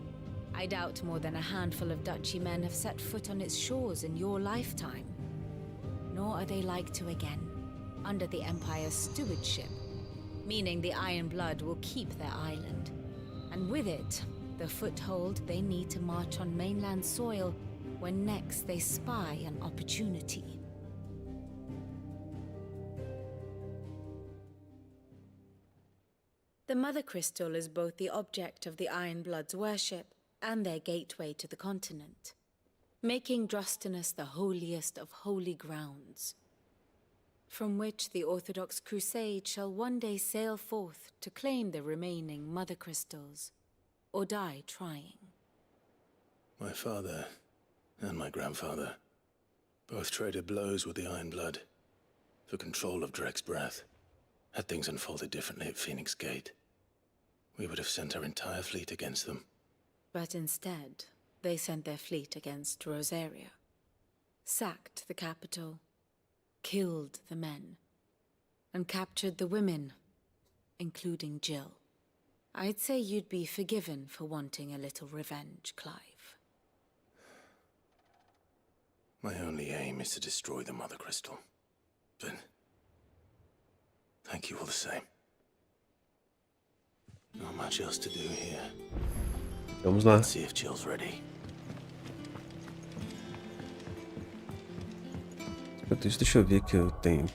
I doubt more than a handful of Duchy men have set foot on its shores in your lifetime. Nor are they like to again, under the Empire's stewardship, meaning the Iron Blood will keep their island. And with it, the foothold they need to march on mainland soil when next they spy an opportunity. The Mother Crystal is both the object of the Iron Blood's worship and their gateway to the continent, making Drustanus the holiest of holy grounds, from which the Orthodox Crusade shall one day sail forth to claim the remaining Mother Crystals, or die trying. My father and my grandfather both traded blows with the Iron Blood for control of Drake's Breath. Had things unfolded differently at Phoenix Gate, we would have sent our entire fleet against them. But instead, they sent their fleet against Rosaria, sacked the capital, killed the men, and captured the women, including Jill. I'd say you'd be forgiven for wanting a little revenge, Clive. My only aim is to destroy the Mother Crystal. But thank you all the same. Not much else to do here. Vamos lá. Let's see if Jill's ready. Enquanto isso, deixa eu ver o que eu tenho.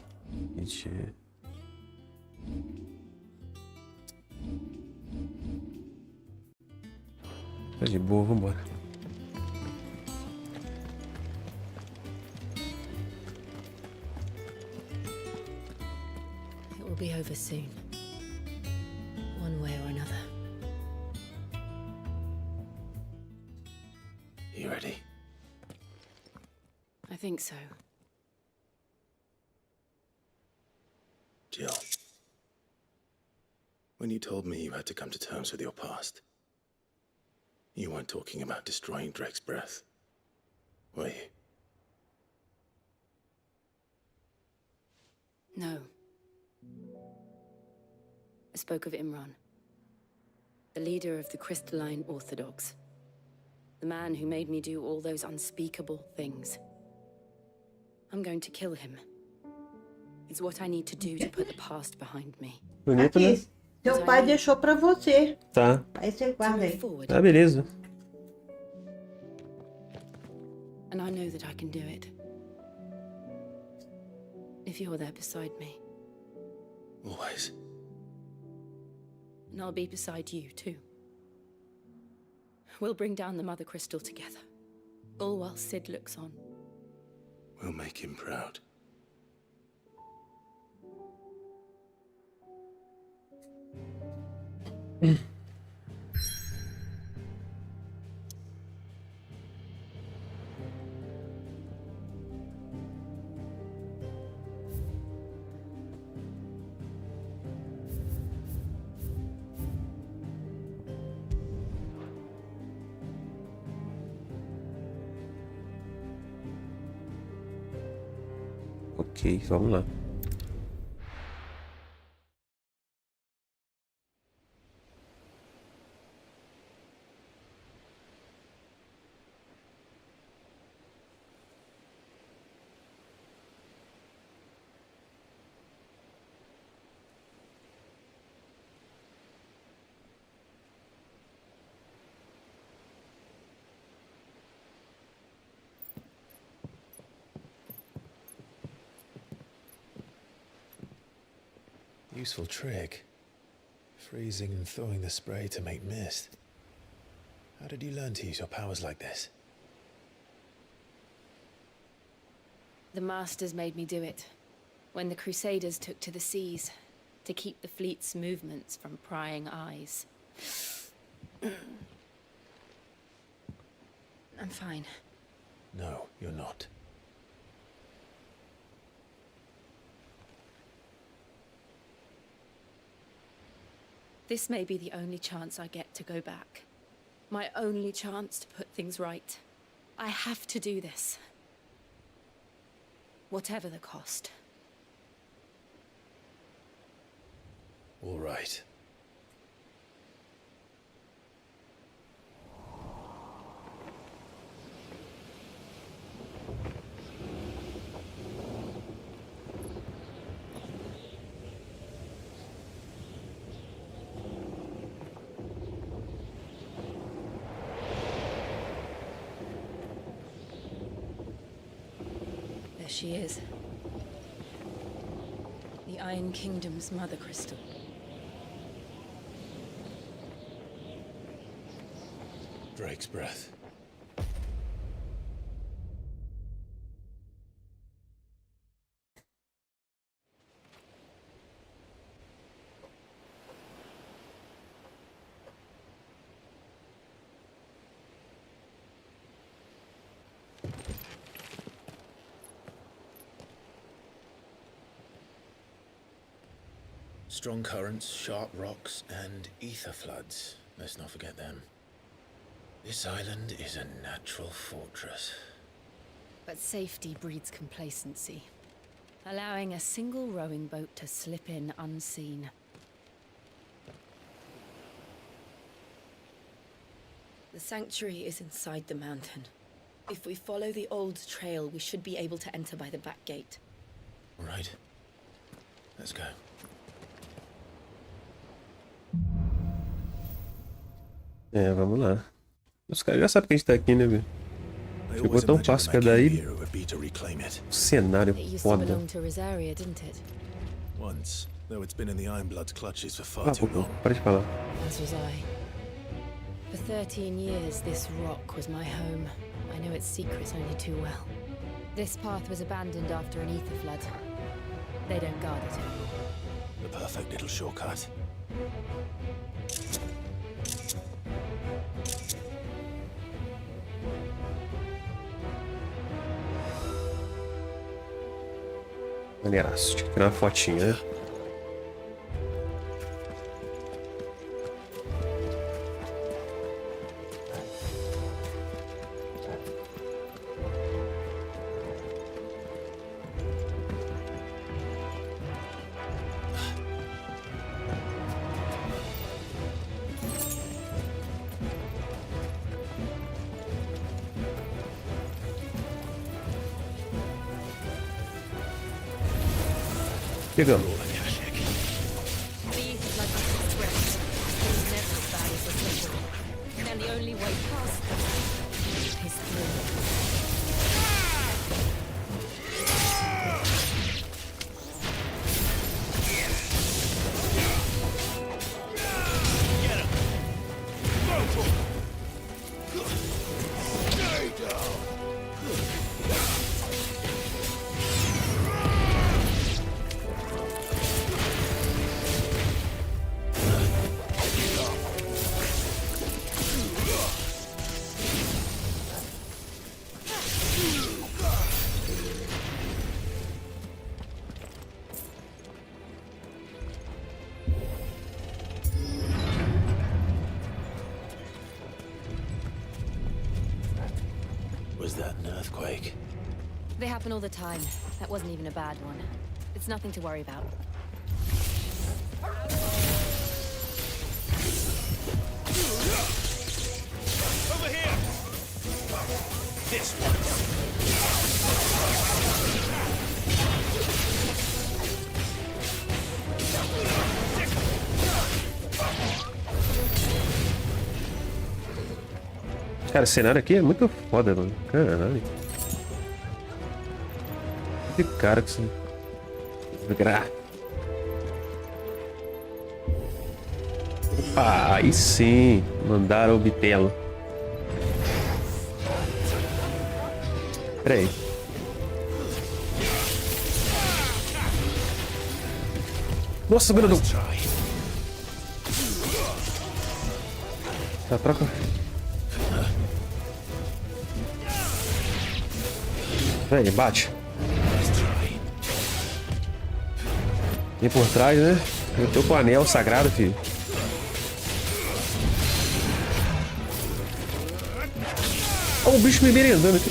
Tá de boa, vambora. It will be over soon. One way or another. You ready? I think so. Jill, when you told me you had to come to terms with your past, you weren't talking about destroying Drake's Breath, were you? No. I spoke of Imran, the leader of the Crystalline Orthodox. The man who made me do all those unspeakable things. I'm going to kill him. It's what I need to do to put the past behind me. Bonito, né? Aqui, seu pai deixou pra você. Tá. Aí você guarda aí. Ah, beleza. And I know that I can do it. If you're there beside me. Always. And I'll be beside you, too. We'll bring down the Mother Crystal together. All while Sid looks on. We'll make him proud. Ok, vamos lá. Useful trick. Freezing and throwing the spray to make mist. How did you learn to use your powers like this? The Masters made me do it. When the Crusaders took to the seas, to keep the fleet's movements from prying eyes. I'm fine. No, you're not. This may be the only chance I get to go back. My only chance to put things right. I have to do this. Whatever the cost. All right. There she is. The Iron Kingdom's Mother Crystal. Drake's breath. Strong currents, sharp rocks, and ether floods. Let's not forget them. This island is a natural fortress. But safety breeds complacency. Allowing a single rowing boat to slip in unseen. The sanctuary is inside the mountain. If we follow the old trail, we should be able to enter by the back gate. All right. Let's go. É, vamos lá. Os caras já sabem que a gente tá aqui, né, velho? Chegou tão fácil que é daí. Cenário foda. Once, though it's been in the Ironblood's clutches for far Ah, too pô, long. para de falar. As was I. For 13 years, this rock was my home. I know its secrets only too well. This path was abandoned after an ether flood. They don't guard it. The perfect little shortcut. Maneiraço. Deixa eu tirar uma fotinha, né? Pegamos. Be like us expressed. It's never as bad as the simple. And the only way past them is through. Was that an earthquake? They happen all the time. That wasn't even a bad one. It's nothing to worry about. Over here! This one! Cara, esse cenário aqui é muito foda, mano. Caralho. Que cara que você... Opa, aí sim. Mandaram o bitelo. Pera aí. Nossa, grandão. Tá, troca. Vem, bate. Vem por trás, né? Eu tô com o anel sagrado, filho. Olha o bicho me merendando aqui.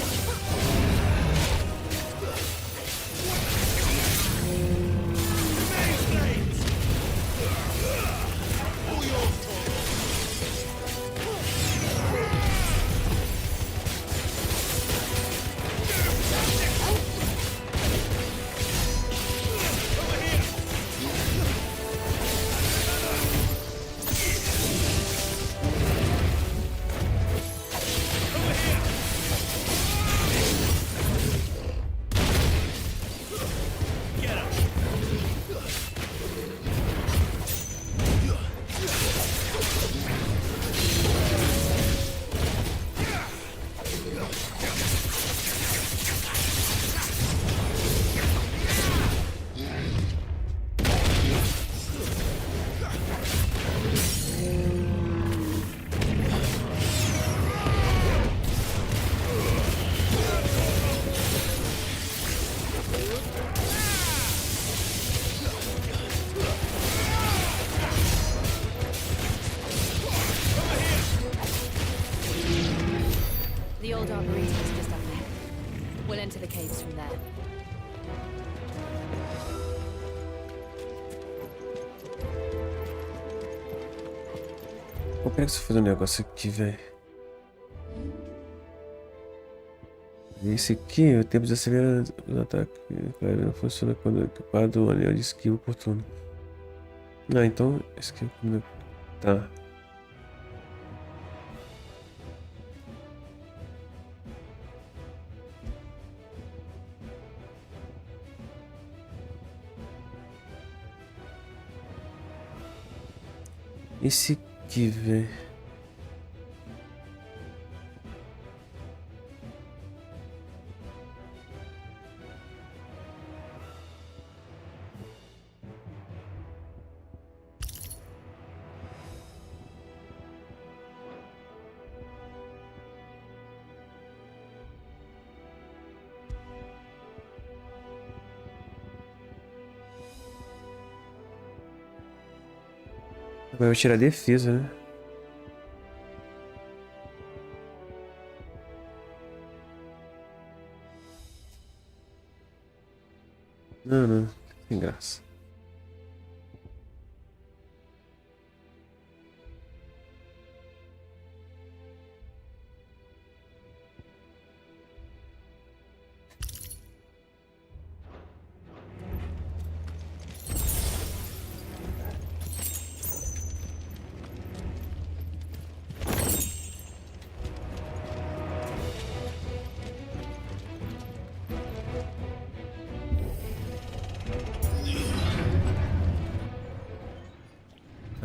The old arboretum is just up there. We'll enter the caves from there. Como é que você faz um negócio aqui, velho? Esse aqui, o tempo de acelerar o ataque. Claro, não funciona quando equipado o anel de skill oportuno. Ah, então esse aqui é... Tá. Esse aqui, velho. Agora eu vou tirar a defesa, né? Não, não. Sem graça.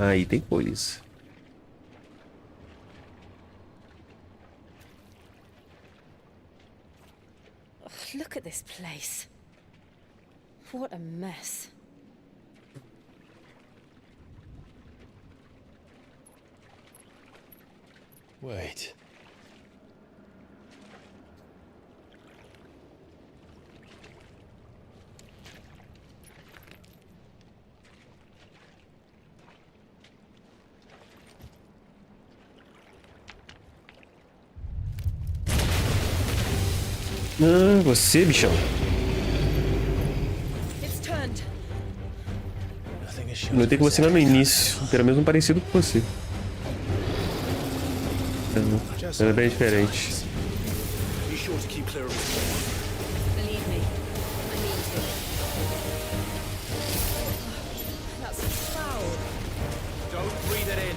Aí tem coisa. Ugh, look at this place. What a mess. Wait. Ah, você, bichão. It's turned. Eu notei que você lá no início, pelo menos um parecido com você. É bem diferente. Be sure to keep clear of the storm. Believe me, I mean to. That's foul. Don't breathe it in.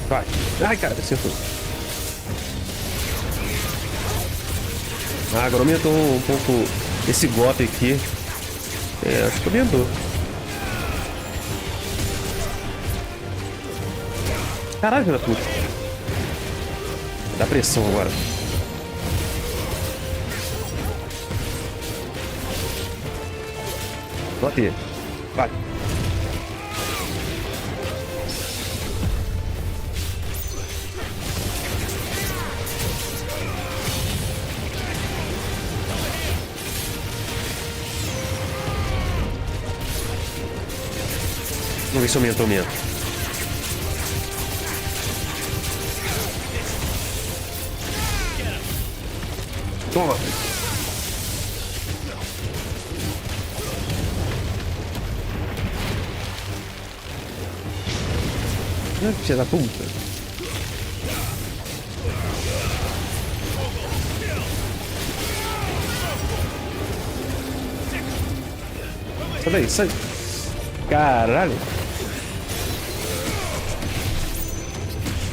Vai. Ai, cara, acertou. Ah, agora aumentou um pouco esse golpe aqui. É, acho que aumentou. Caralho, filho da puta. Dá pressão agora. Bater. Vai. Vamos ver se aumentou mesmo. Toma. Filha da puta. Sai daí, sai. Caralho.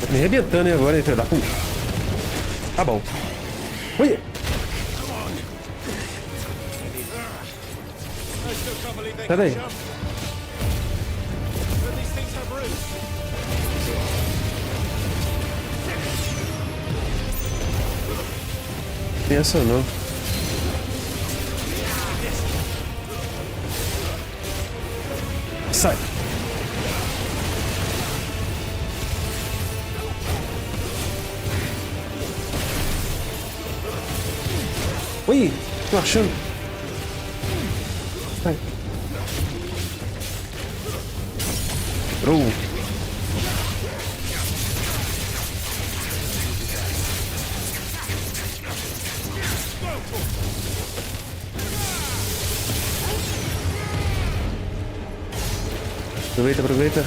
Tá me arrebentando aí agora, hein, filha da puta. Tá bom. Ui. Sai daí. Pensa não. Sai. Ui, tô achando. Sai. Bro. Aproveita, aproveita.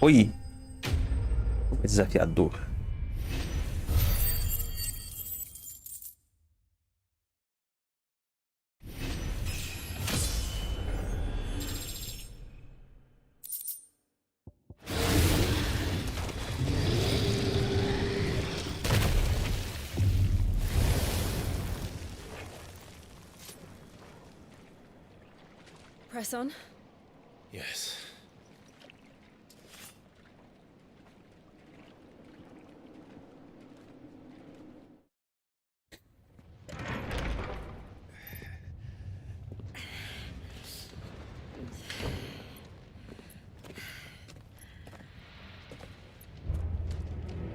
Oi. Desafiador. Press on. Yes.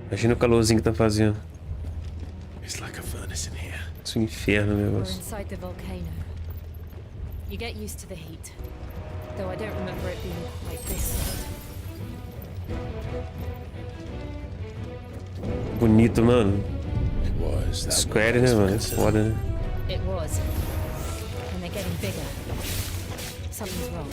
Imagina o calorzinho que tá fazendo. It's like a furnace in here. Isso é um inferno o We're negócio. inside the volcano. You get used to the heat, though I don't remember it being quite this hot. Bonito, mano. It was. Square, né, mano? Foda, né? It was. And they're getting bigger. Something's wrong.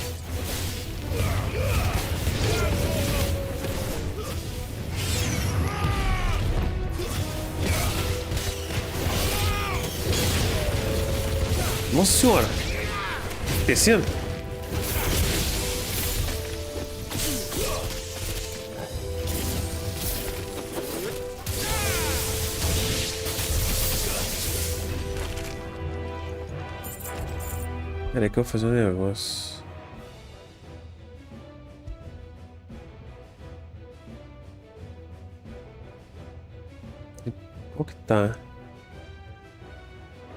Nossa senhora. Descendo? Pera aí que eu vou fazer um negócio. Qual que tá?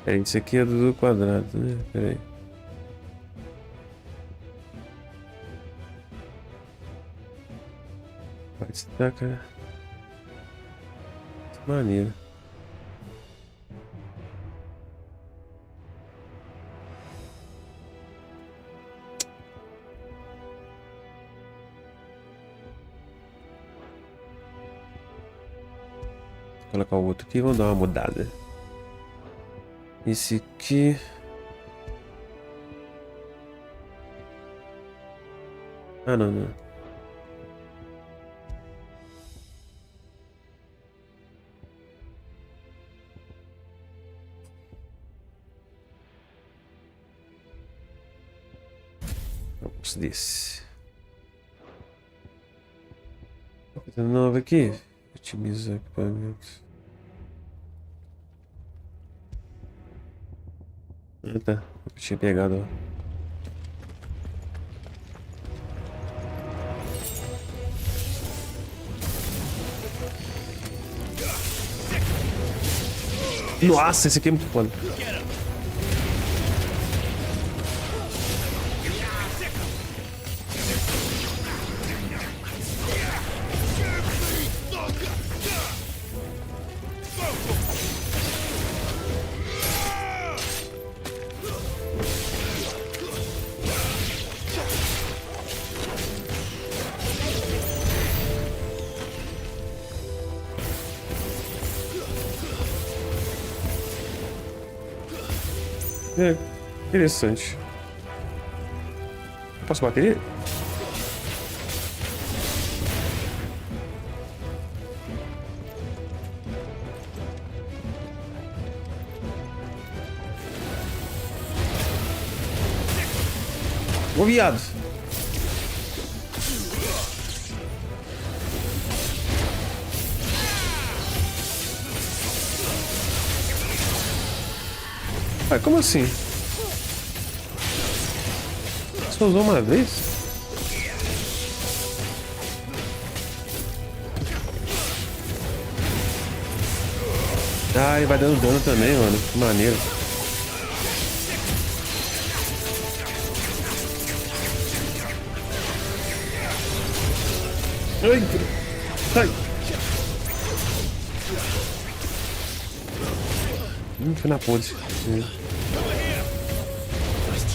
Pera aí, isso aqui é do quadrado, né? Pera aí. Vai destacar. Maneiro. Vou colocar o outro aqui, vamos dar uma mudada. Esse aqui. Ah, não, não. Vamos desse. Coisa nova aqui. Otimizar equipamento. Ah, tá. Eu tinha pegado, ó. Nossa, esse aqui é muito foda. É, interessante. Posso bater ele? Ô, viado. Ué, como assim? Só usou uma vez? Ah, ele vai dando dano também, mano. Que maneiro. Ai, sai. Foi na ponte.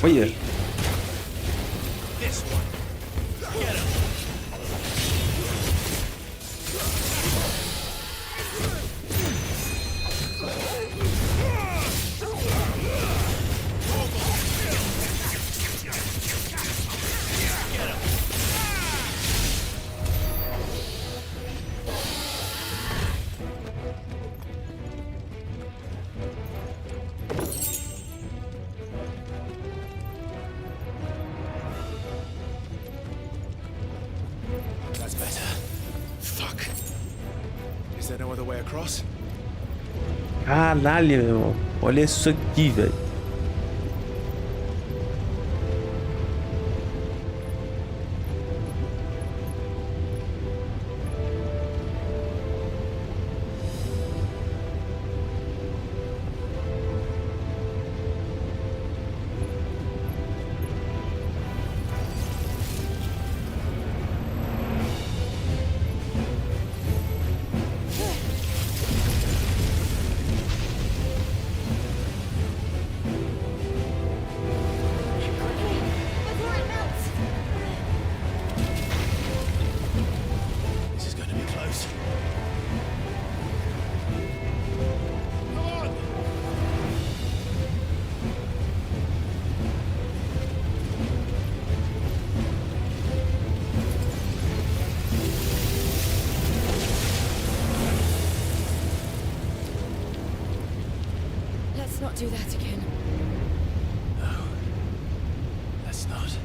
Olha. That's better. Fuck. Is there no other way across? Caralho, meu irmão. Olha isso aqui, velho. This is going to be close. Let's not do that again. No. Let's not.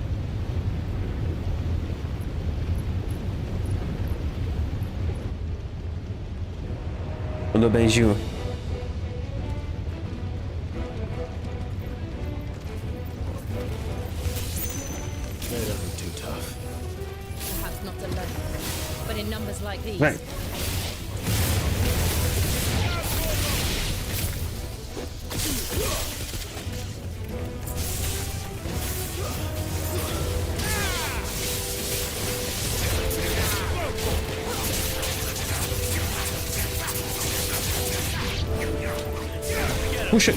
Mandou bem, Gil. like these. Vai. Puxa.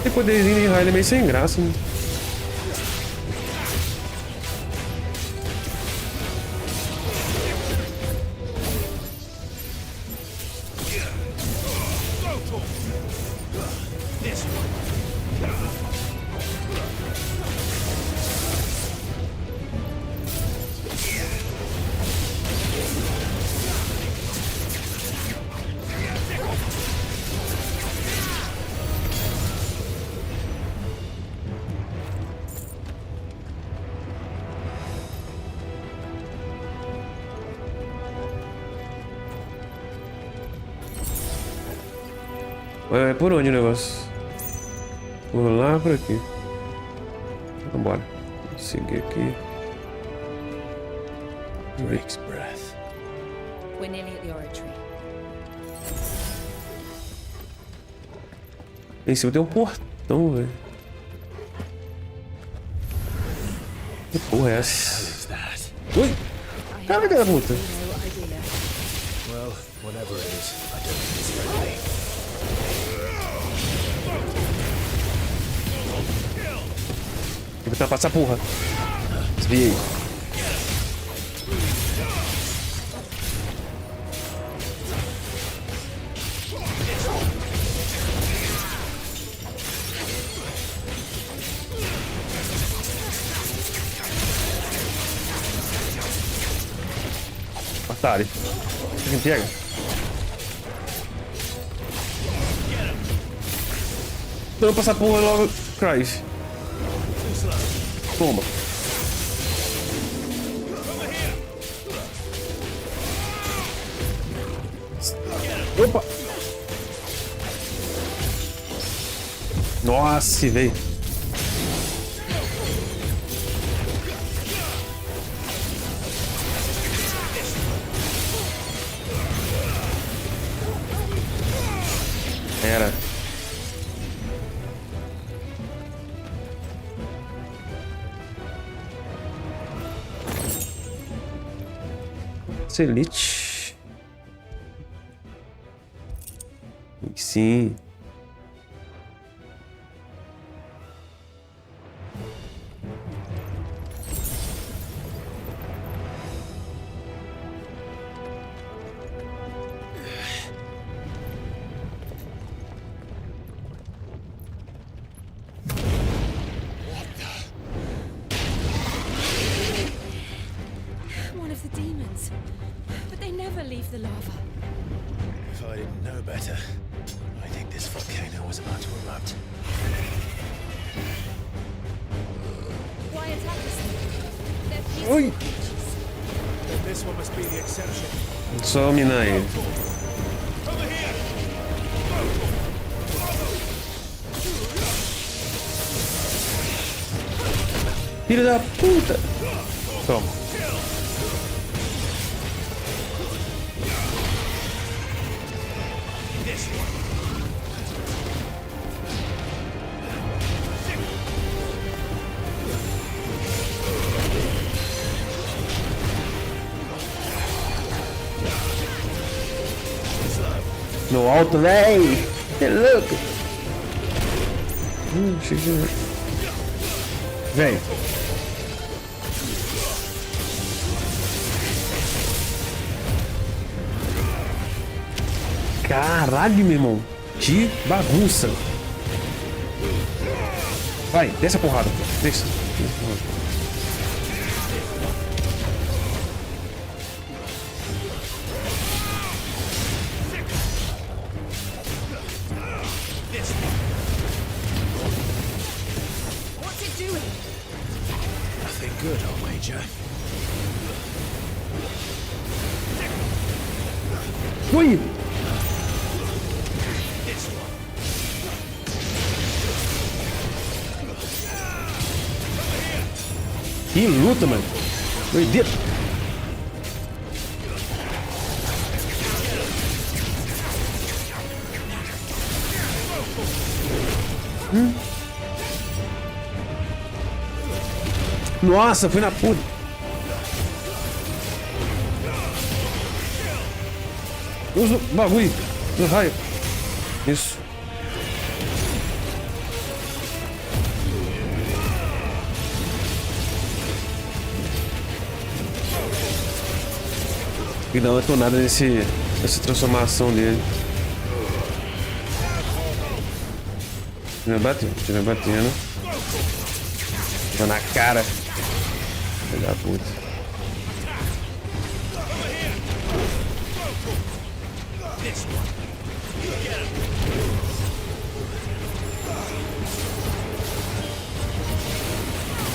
Esse poderzinho de raio é meio sem graça, né? É por onde o negócio? Por lá, por aqui. Vambora. Vou seguir aqui. Drake's breath. We're nearly at the oratory. Em cima tem um portão, velho. Que porra é essa? Ui! Caraca, puta! Well, whatever it is, I don't think it's friendly. Tem que tapar essa porra. Desviei. Otário. Quem pega? Não, passar porra logo. Christ. Toma. Opa! Nossa, velho. Era. Elite. Sim. One of the demons. But they never leave the lava. If I didn't know better, I think this volcano was about to erupt. Why attack us? They're peaceful Oi. creatures. Then this one must be the exception. Só minar ele. Filho da puta! Toma. No alto, véi! É louco! Cheguei. Vem! Caralho, meu irmão! Que bagunça! Vai, desce a porrada! Desce! What's it doing? Nothing good, I'll wager. Ui! Que luta, mano. Doideira. Nossa, fui na puta. Usa o bagulho do raio. Isso. E dá uma tonada nessa transformação dele. Tiver batendo. Tá na cara. Filho da puta.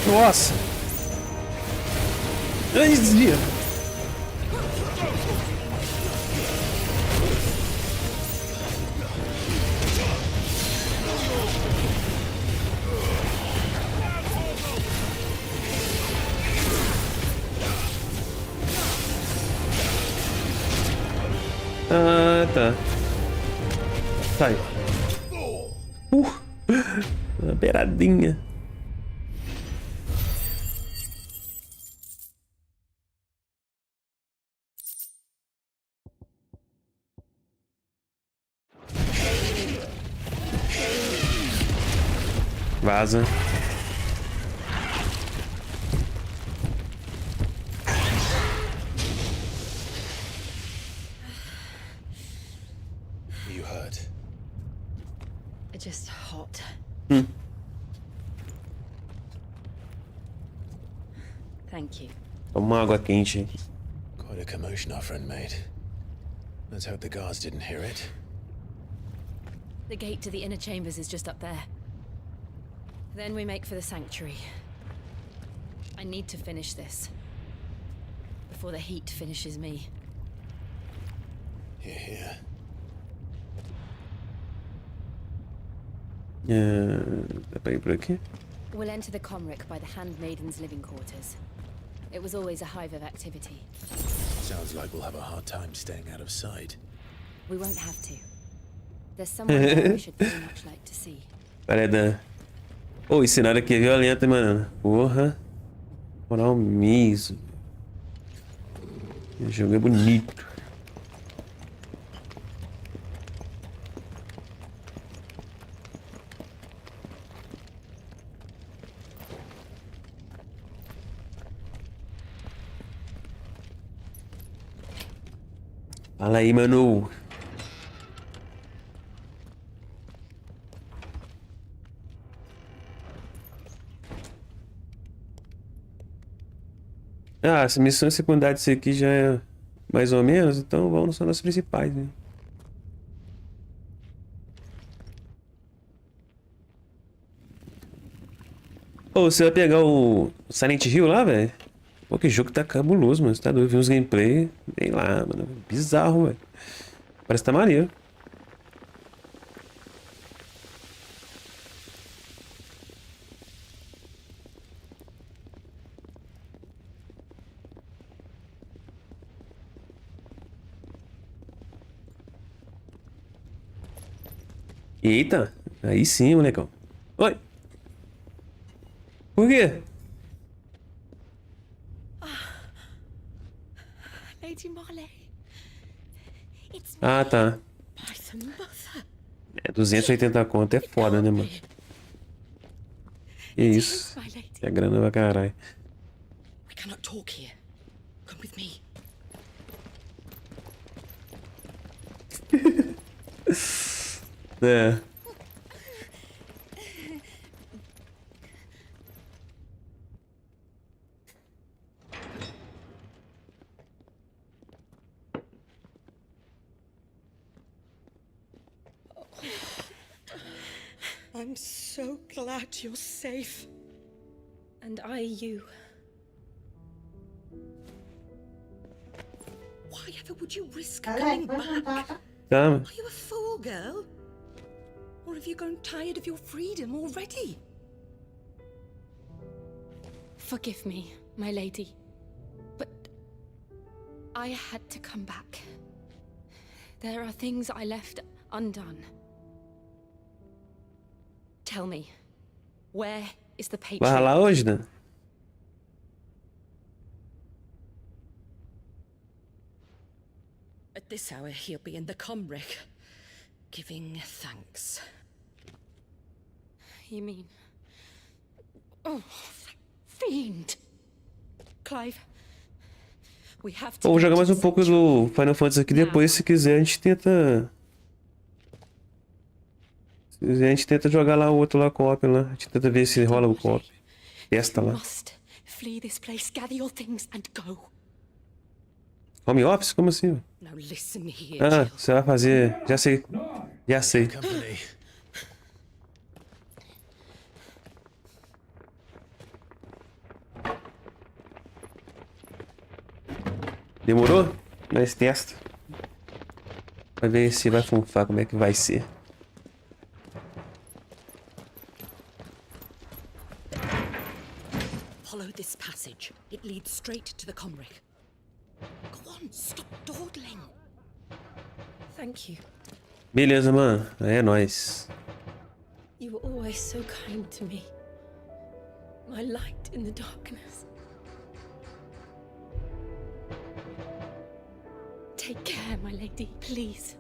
Nossa! Ai, desvia! Ah, tá. Sai. Uma beiradinha. Vaza. You hurt? Just hot. Thank you. Toma uma água quente. Quite a commotion our friend made. Let's hope the guards didn't hear it. The gate to the inner chambers is just up there. Then we make for the sanctuary. I need to finish this. Before the heat finishes me. Hear, hear. Dá pra ir por aqui? We'll enter the Comric by the Handmaiden's living quarters. It was always a hive of activity. Sounds like we'll have a hard time staying out of sight. We won't have to. There's someone there I should very much like to see. Paredão. Pô, esse cenário aqui é violento, hein, mano. Porra. Moral mesmo. O jogo é bonito. Fala aí, mano. Ah, essa missão secundária disso aqui já é mais ou menos, então vamos só nas principais, né? Ô, você vai pegar o Silent Hill lá, velho? Pô, que jogo tá cabuloso, mano. Você tá doido? Vi uns gameplay, sei lá, mano. Bizarro, velho. Parece que tá maneiro. Eita, aí sim, molecão. Oi. Por quê? Lady Marley. It's Ah, tá. Python Mother. É, 280 conto é foda, né, mano? Que isso? É grana pra caralho. We cannot talk here. Come with me. É. I'm so glad you're safe. And you. Why ever would you risk coming back? Tá. Are you a fool, girl? Or have you grown tired of your freedom already? Forgive me, my lady, but I had to come back. There are things I left undone. Tell me, where is the Vai patriot? lá hoje, né? At this hour, he'll be in the Comric, giving thanks. You mean... Oh, that fiend! Clive, we have to... Vou jogar mais um pouco do Final Fantasy aqui, depois, se quiser, a gente tenta... Se quiser, a gente tenta jogar lá o outro lá, co-op lá. A gente tenta ver se rola o co-op. Testa lá. Must flee this place, gather your things and go. Home office? Como assim? Now listen here, Ah, Jill. você vai fazer... Já sei. Já sei. Demorou? Mas testa. Vai ver se vai funfar, como é que vai ser. Follow this passage. It leads straight to the Comric. Go on, stop dawdling. Thank you. Beleza, mano. É nóis. You were always so kind to me. My light in the darkness. Take care, my lady, please.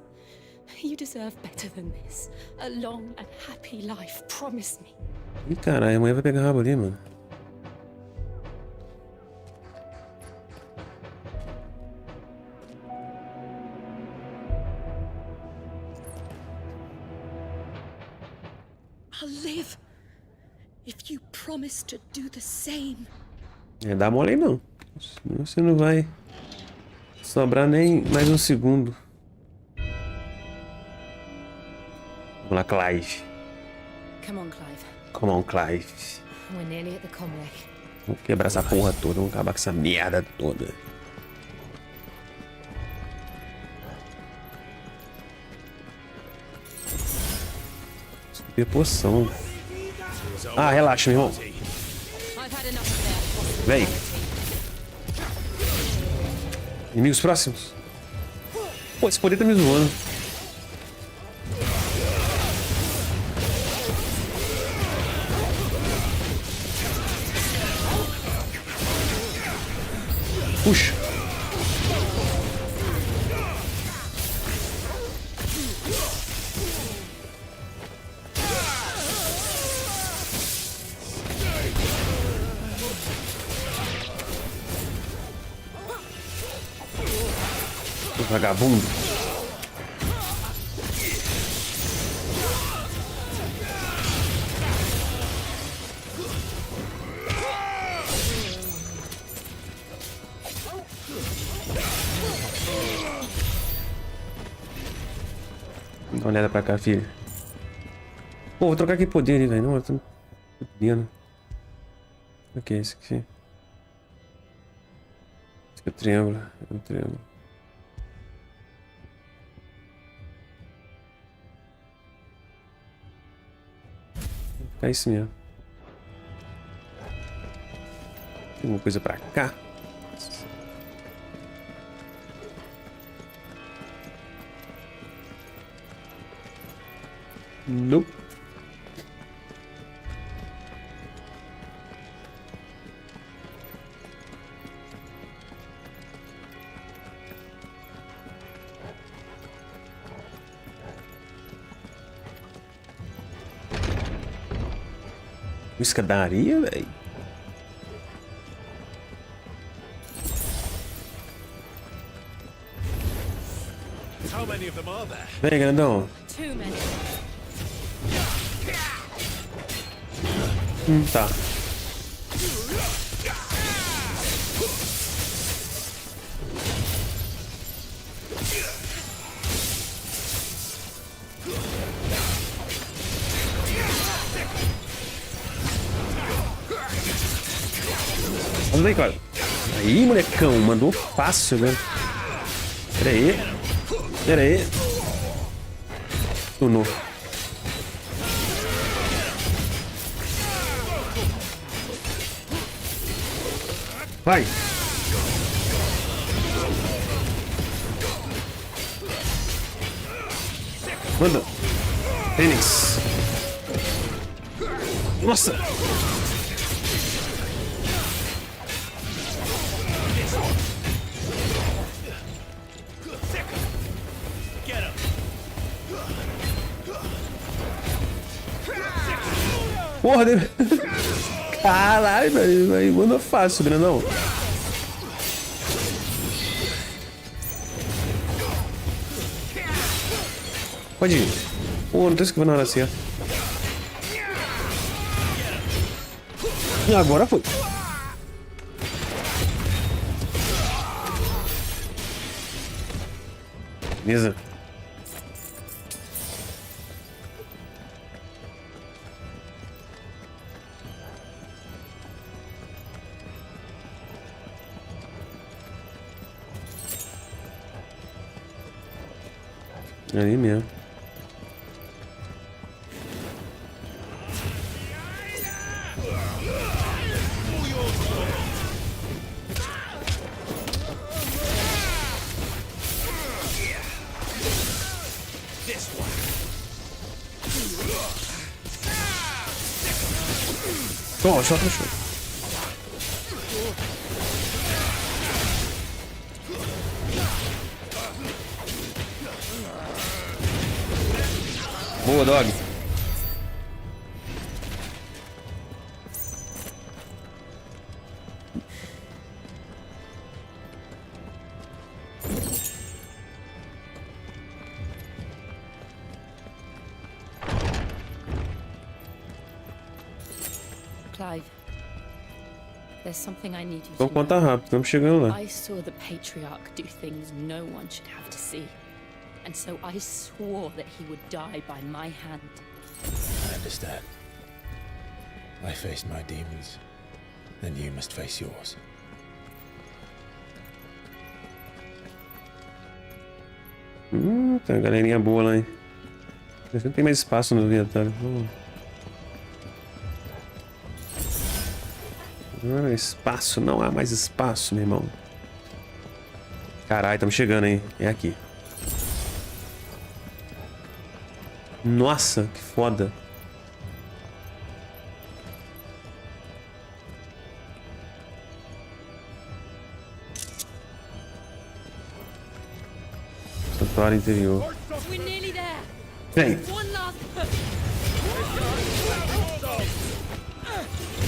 You deserve better than this. A long and happy life, promise me. Ih, caralho, a mulher vai pegar rabo ali, mano. I'll live if you promise to do the same. É, dá mole aí não. Senão você não vai sobrar nem mais um segundo. Vamos lá, Clive. Come on, Clive. Come on, Clive. We're nearly at the Comric. Vamos quebrar essa porra toda, vamos acabar com essa merda toda. Super poção. Ah, relaxa, meu irmão. Vem. Inimigos próximos. Pô, esse poder tá me zoando. Puxa. Vagabundo. Dá uma olhada pra cá, filho. Pô, vou trocar aqui poder ali, velho. Não, eu tô fudendo. O que é esse aqui? Esse aqui é o triângulo. É o triângulo. É isso mesmo. Tem alguma coisa pra cá? Nope. Escadaria, velho. Vem, grandão. Tá. Vamos aí, cara. Aí, molecão. Mandou fácil, né? Pera aí. Pera aí. Tunou. Vai! Manda! Fênix! Nossa! Porra, dele. Caralho, velho. Aí manda fácil, grandão. Pode ir. Pô, não tô esquivando na hora certa. E agora foi. Beleza. Ali mesmo. Toma, só fechou. Boa, dog. Clive, there's something I need you Vamos to know. contar rápido, estamos chegando lá. I saw the patriarch do things no one should have to see. And so I swore that he would die by my hand. I understand. I faced my demons. Then you must face yours. Tem uma galerinha boa lá, hein? Não tem mais espaço no inventário. Não há espaço, não há mais espaço, meu irmão. Caralho, estamos chegando, hein? É aqui. Nossa, que foda. Santuário interior. Vem.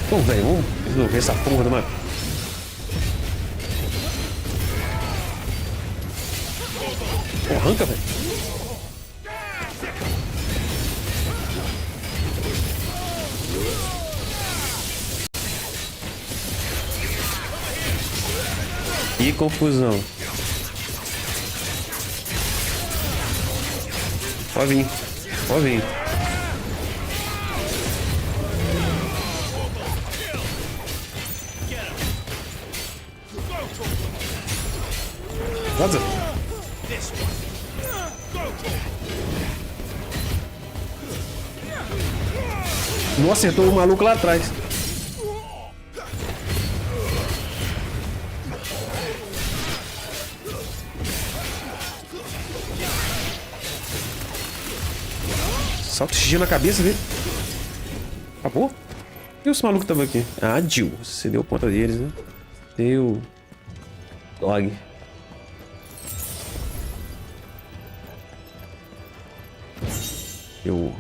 Então, velho, vamos resolver essa porra do mapa. Pô, arranca, velho. Que confusão. Pode vir. Pode vir. Vaza. Não acertou o maluco lá atrás. Salta oxigênio na cabeça dele. Acabou? E os malucos que estavam aqui? Ah, Jill. Você deu conta deles, né? Deu. Dog. Eu.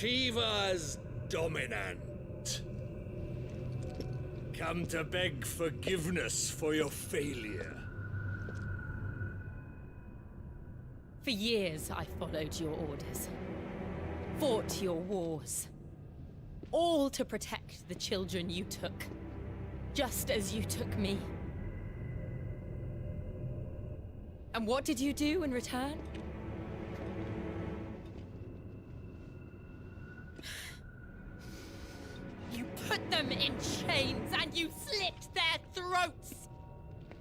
Shiva's dominant. Come to beg forgiveness for your failure. For years, I followed your orders, fought your wars, all to protect the children you took, just as you took me. And what did you do in return? You put them in chains and you slit their throats!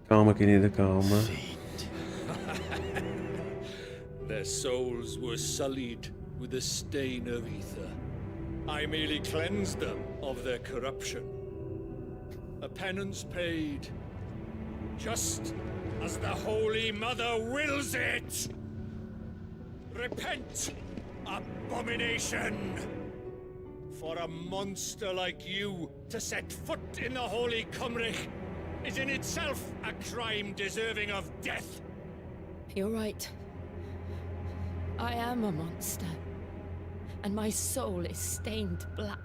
Calma, querida, calma. Their souls were sullied with the stain of ether. I merely cleansed them of their corruption. A penance paid, just as the Holy Mother wills it! Repent, abomination! For a monster like you to set foot in the Holy Cymric is in itself a crime deserving of death. You're right. I am a monster. And my soul is stained black.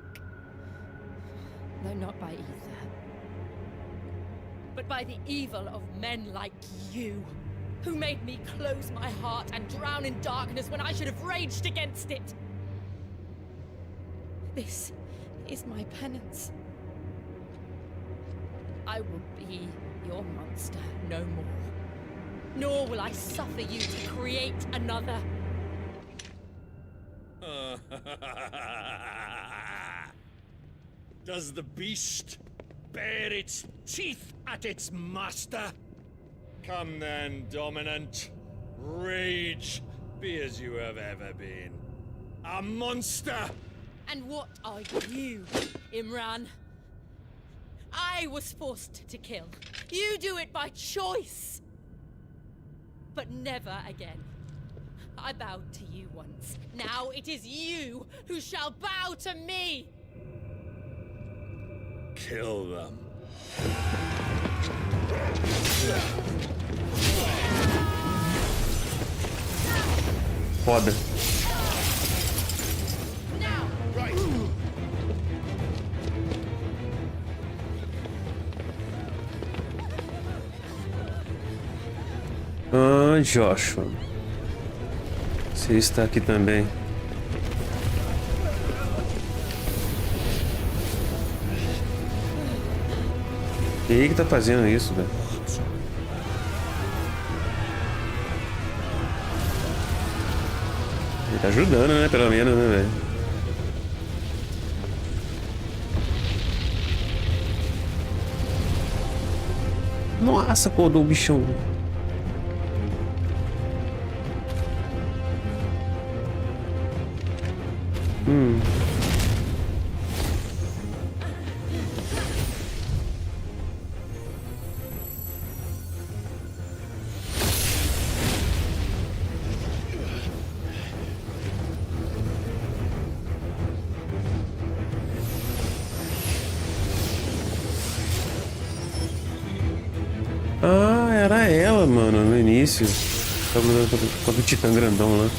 Though not by ether. But by the evil of men like you, who made me close my heart and drown in darkness when I should have raged against it. This is my penance. I will be your monster no more. Nor will I suffer you to create another. Does the beast bare its teeth at its master? Come then, dominant. Rage, be as you have ever been. A monster! And what are you, Imran? I was forced to kill. You do it by choice. But never again. I bowed to you once. Now it is you who shall bow to me! Kill them. Foda. Ah, Joshua. Você está aqui também. Quem que tá fazendo isso, velho? Ele tá ajudando, né? Pelo menos, né, velho? Nossa, acordou o bichão. Ah, era ela, mano, no início. Tava lutando contra o titã grandão lá.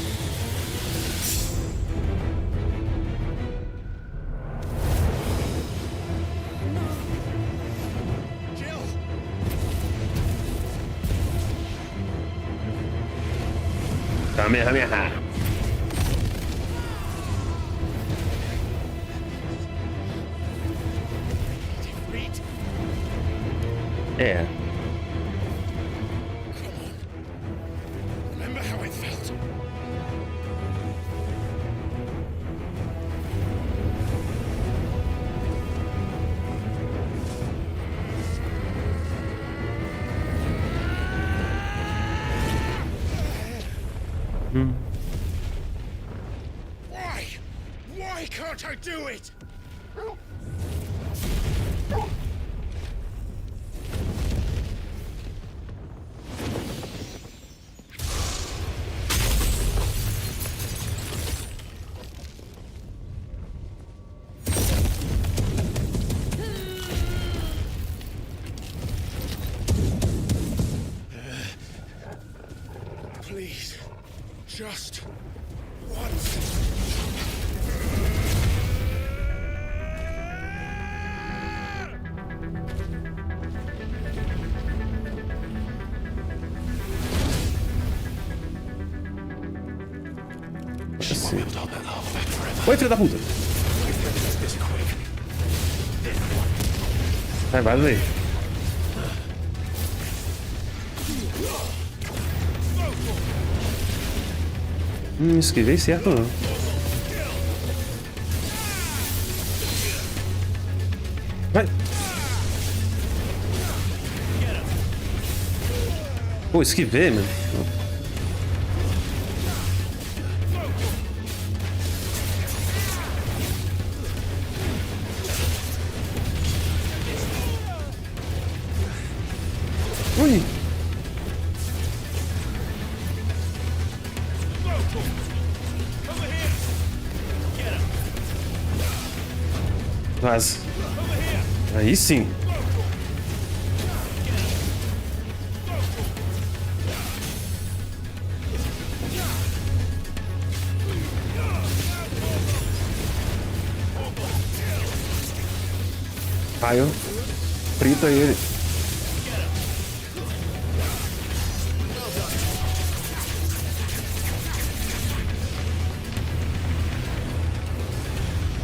Kamehameha. É. Remember how I felt? Why can't I do it? Please, just once. Sim. Oi, filho da puta! Vai, vai. Esquivei certo não. Vai! Pô, esquivei, mano. Ui! Vaza. Aí sim. Aí eu frita ele.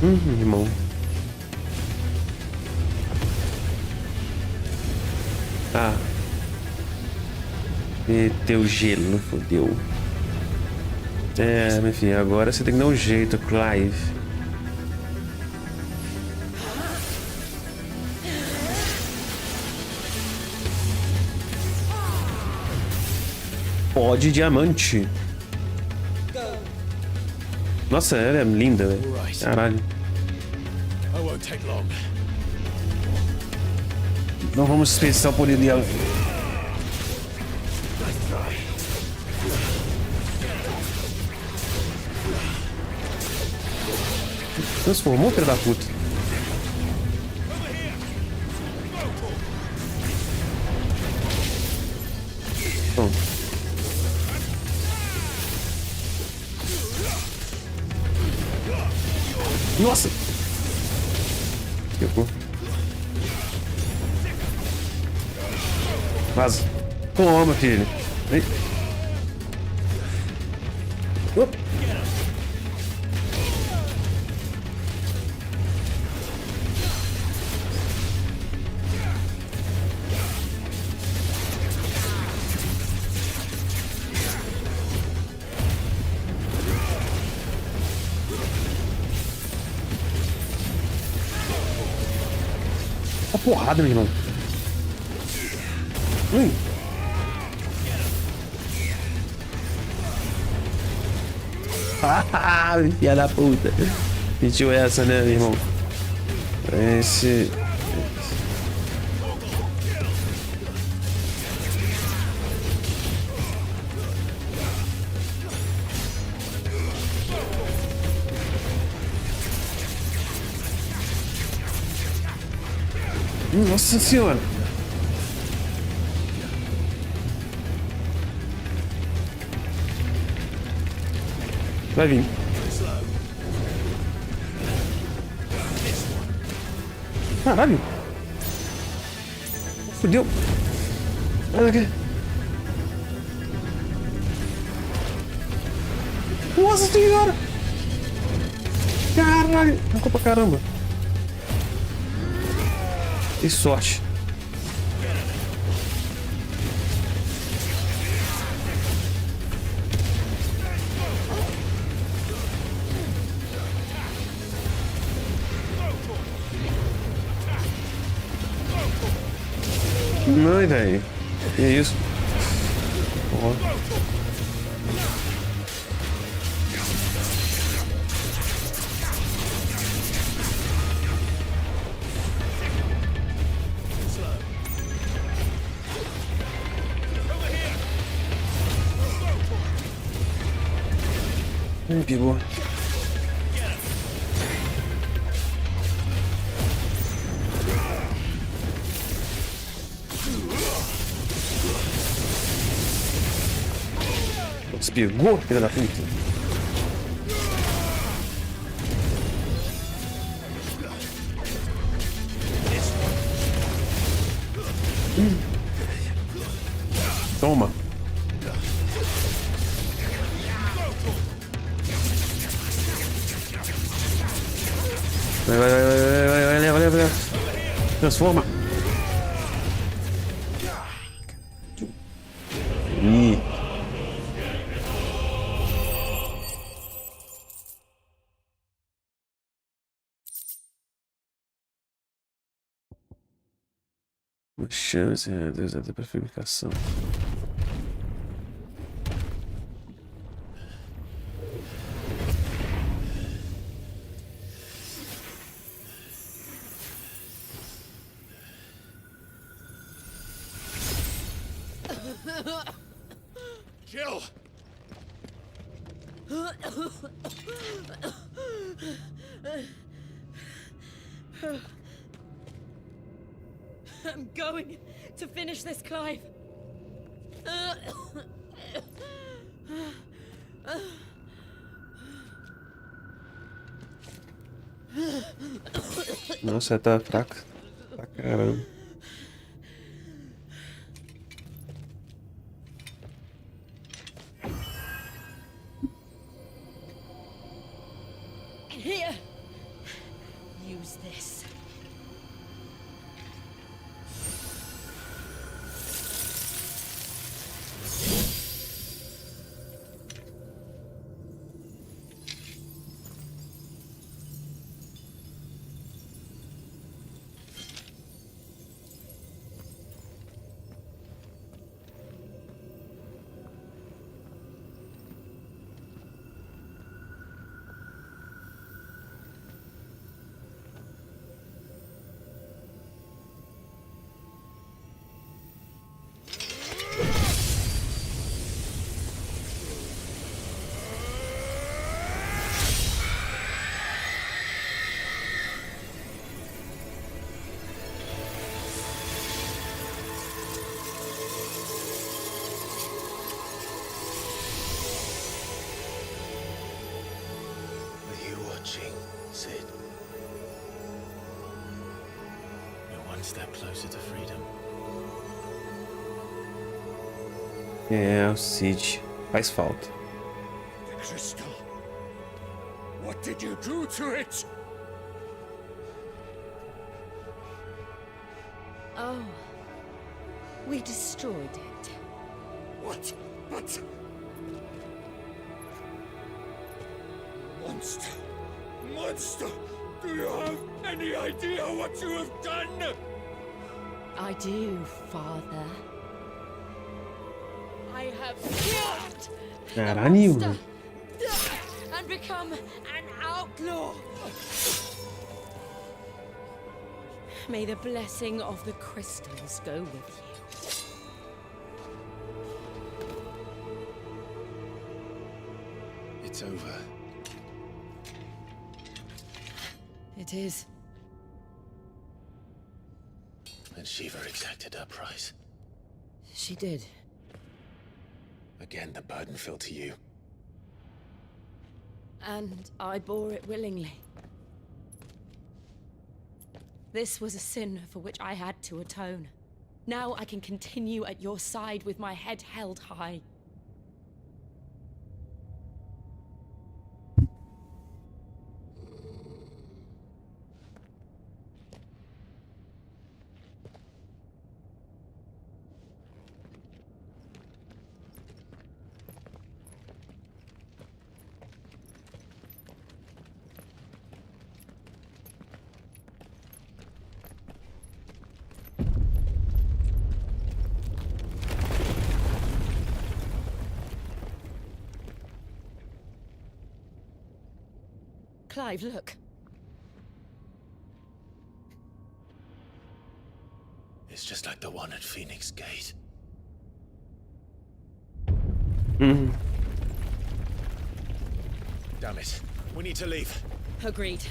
Irmão. Ah. Meteu gelo, fodeu. É, meu filho, agora você tem que dar um jeito, Clive. Pó de diamante. Nossa, ela é linda, velho. Caralho. Não vamos desperdiçar o poder dela. Transformou, filho da puta. Pronto. Nossa! Pegou. Vaza. Toma, filho. Ei. Uma porrada, meu irmão. Filha da puta. Pediu essa, né, meu irmão? Esse. Nossa senhora. Vai vir. Caralho. Fudeu. Olha aqui. Nossa senhora. Caralho. Arrancou pra caramba. Que sorte. Ai, velho. Que isso? Ó. Pegou. Pegou, filha da puta. Toma. Vai, leva. Transforma. Ih. Uma chance usada para fabricação. Jill! I'm going to finish this, Clive. Nossa, tá fraco. Pra caramba. Here. Use this. Are you watching, Sid? You're one step closer to freedom. É, o Cid. Faz falta. The crystal. What did you do to it? Oh. We destroyed it. What? But... Monster! Monster! Do you have any idea what you have done? I do, Father. I have killed Caralho. the monster and become an outlaw. May the blessing of the crystals go with you. It's over. It is. And Shiva exacted her price. She did. Again, the burden fell to you. And I bore it willingly. This was a sin for which I had to atone. Now I can continue at your side with my head held high. Clive, look. It's just like the one at Phoenix Gate. Uhum. Damn it. We need to leave. Agreed.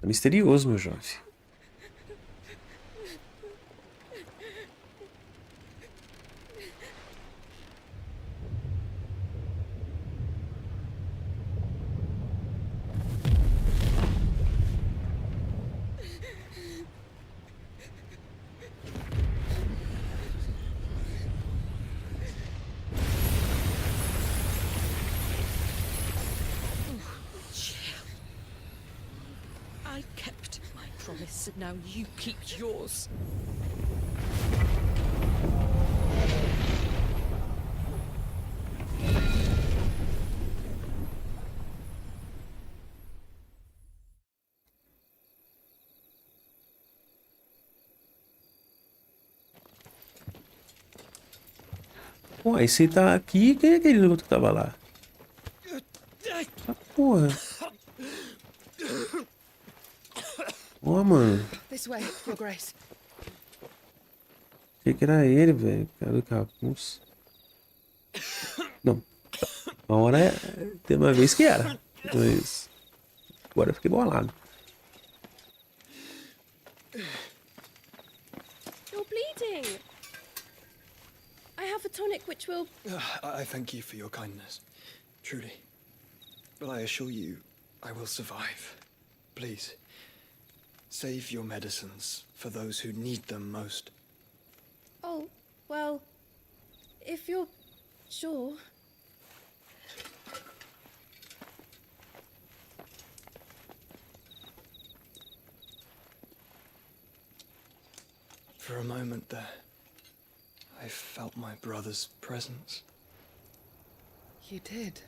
Tá misterioso, meu jovem. promise, and now you keep yours. Ué, se tá aqui, quem é aquele outro que tava lá? Ah, porra. Ó, mano. This way, Your Grace. Achei que era ele, velho. Cara do capuz. Não. Uma hora é... Tem uma vez que era. Mas... Agora eu fiquei bolado. You're bleeding. I have a tonic which will... I thank you for your kindness, truly. But I assure you, I will survive. Please, save your medicines for those who need them most. Oh, well, if you're sure. For a moment there, I felt my brother's presence. You did?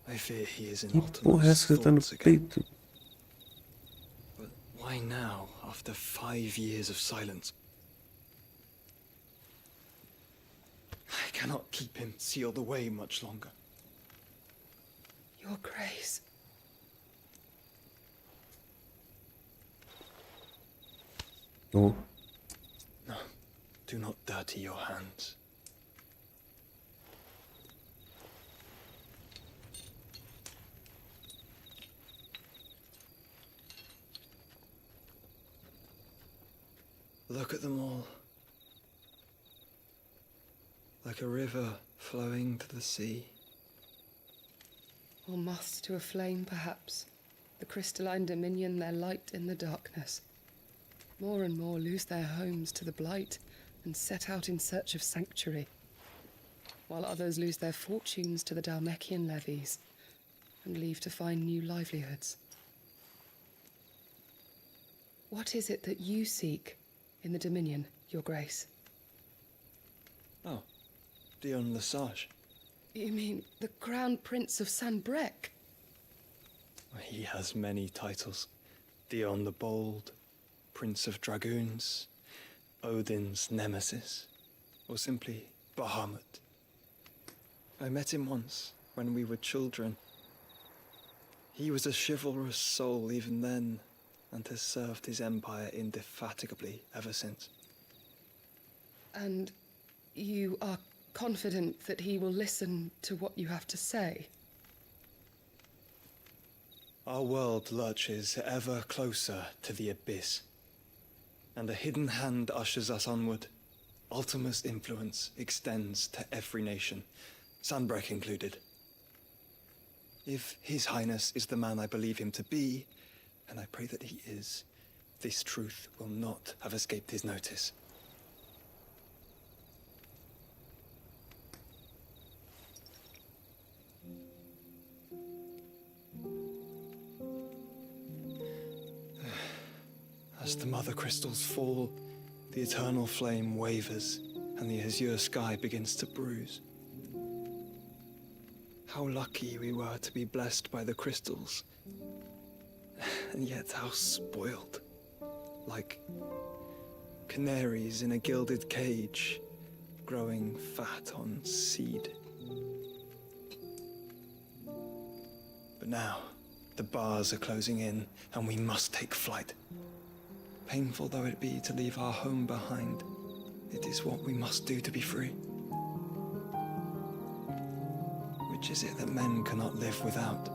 I fear he is in Que porra é essa que tá no peito? But why now, after 5 years of silence? I cannot keep him sealed away much longer. Your Grace. Oh. No, do not dirty your hands. Look at them all. Like a river flowing to the sea. Or moths to a flame, perhaps. The crystalline dominion, their light in the darkness. More and more lose their homes to the blight and set out in search of sanctuary, while others lose their fortunes to the Dhalmekian levies and leave to find new livelihoods. What is it that you seek in the Dominion, Your Grace? Oh, Dion Lesage. You mean the Crown Prince of Sanbreque? He has many titles. Dion the Bold, Prince of Dragoons, Odin's Nemesis, or simply Bahamut. I met him once, when we were children. He was a chivalrous soul even then, and has served his empire indefatigably ever since. And you are confident that he will listen to what you have to say? Our world lurches ever closer to the abyss, and a hidden hand ushers us onward. Ultima's influence extends to every nation, Sanbreque included. If His Highness is the man I believe him to be, and I pray that he is, this truth will not have escaped his notice. As the mother crystals fall, the eternal flame wavers, and the azure sky begins to bruise. How lucky we were to be blessed by the crystals, and yet how spoiled. Like canaries in a gilded cage, growing fat on seed. But now, the bars are closing in, and we must take flight. Painful though it be to leave our home behind, it is what we must do to be free. Which is it that men cannot live without?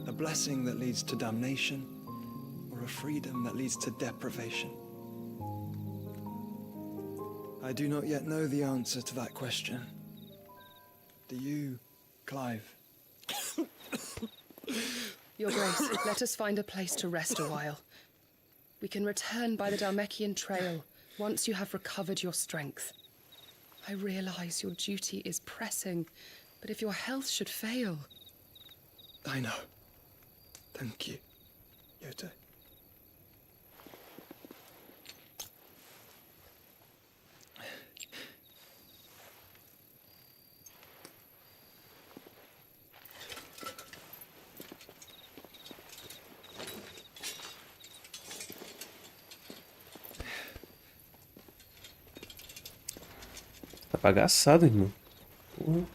A blessing that leads to damnation, or a freedom that leads to deprivation? I do not yet know the answer to that question. Do you, Clive? Your Grace, let us find a place to rest a while. We can return by the Dhalmekian trail once you have recovered your strength. I realize your duty is pressing, but if your health should fail... I know. Thank you. Yoda. Tá bagaçado, irmão. Porra.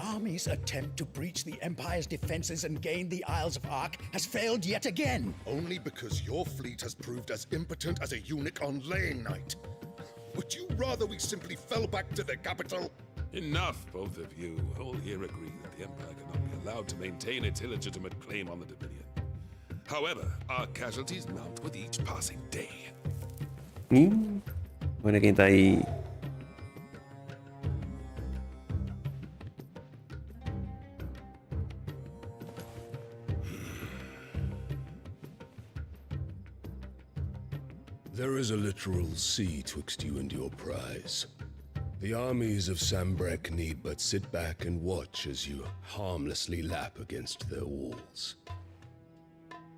Army's attempt to breach the Empire's defenses and gain the Isles of Ark has failed yet again. Only because your fleet has proved as impotent as a eunuch on laying night. Would you rather we simply fell back to the capital? Enough, both of you. All here agree that the Empire cannot be allowed to maintain its illegitimate claim on the Dominion. However, our casualties mount with each passing day. Olha quem tá aí. There is a literal sea twixt you and your prize. The armies of Sambrek need but sit back and watch as you harmlessly lap against their walls.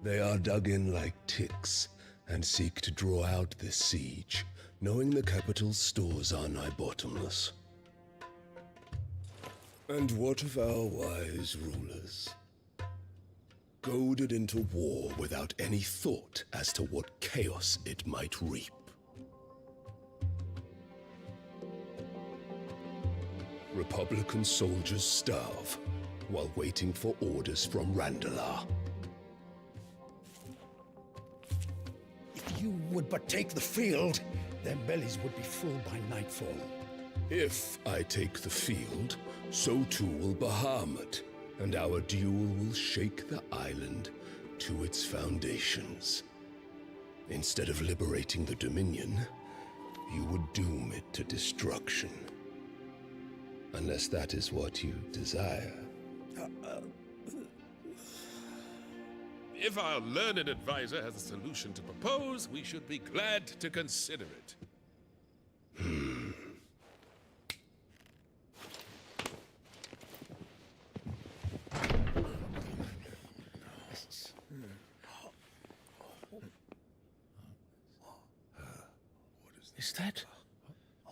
They are dug in like ticks and seek to draw out this siege, knowing the capital's stores are nigh bottomless. And what of our wise rulers? Goaded into war without any thought as to what chaos it might reap. Republican soldiers starve while waiting for orders from Randalar. If you would but take the field, their bellies would be full by nightfall. If I take the field, so too will Bahamut, and our duel will shake the island to its foundations. Instead of liberating the Dominion, you would doom it to destruction. Unless that is what you desire. If our learned advisor has a solution to propose, we should be glad to consider it. Is that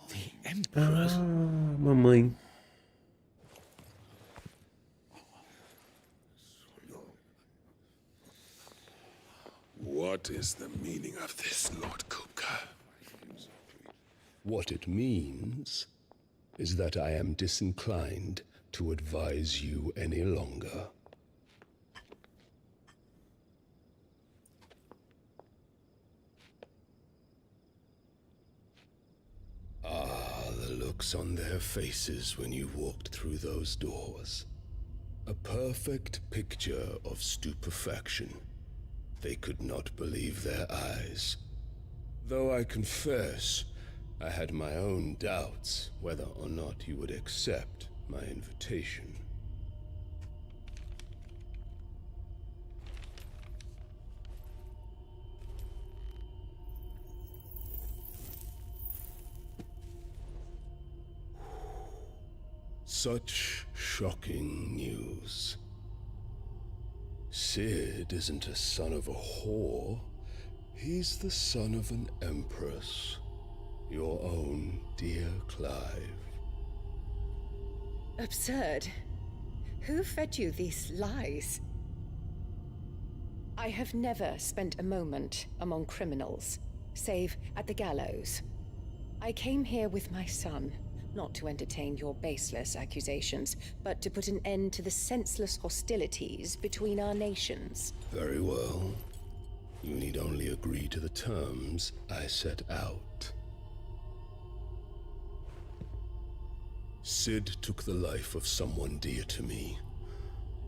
the Emperor's? Mamãe. What is the meaning of this, Lord Kupka? What it means is that I am disinclined to advise you any longer. The looks on their faces when you walked through those doors. A perfect picture of stupefaction. They could not believe their eyes. Though I confess, I had my own doubts whether or not you would accept my invitation. Such shocking news. Sid isn't a son of a whore. He's the son of an empress. Your own dear Clive. Absurd. Who fed you these lies? I have never spent a moment among criminals, save at the gallows. I came here with my son, not to entertain your baseless accusations, but to put an end to the senseless hostilities between our nations. Very well. You need only agree to the terms I set out. Sid took the life of someone dear to me,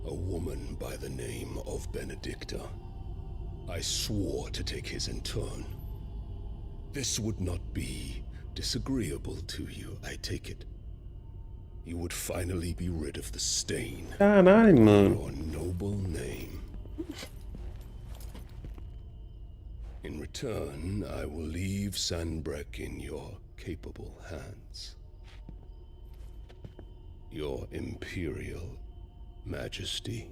a woman by the name of Benedicta. I swore to take his in turn, This would not be disagreeable to you, I take it. You would finally be rid of the stain Caralho, on mano. your noble name. In return, I will leave Sanbreque in your capable hands. Your Imperial Majesty.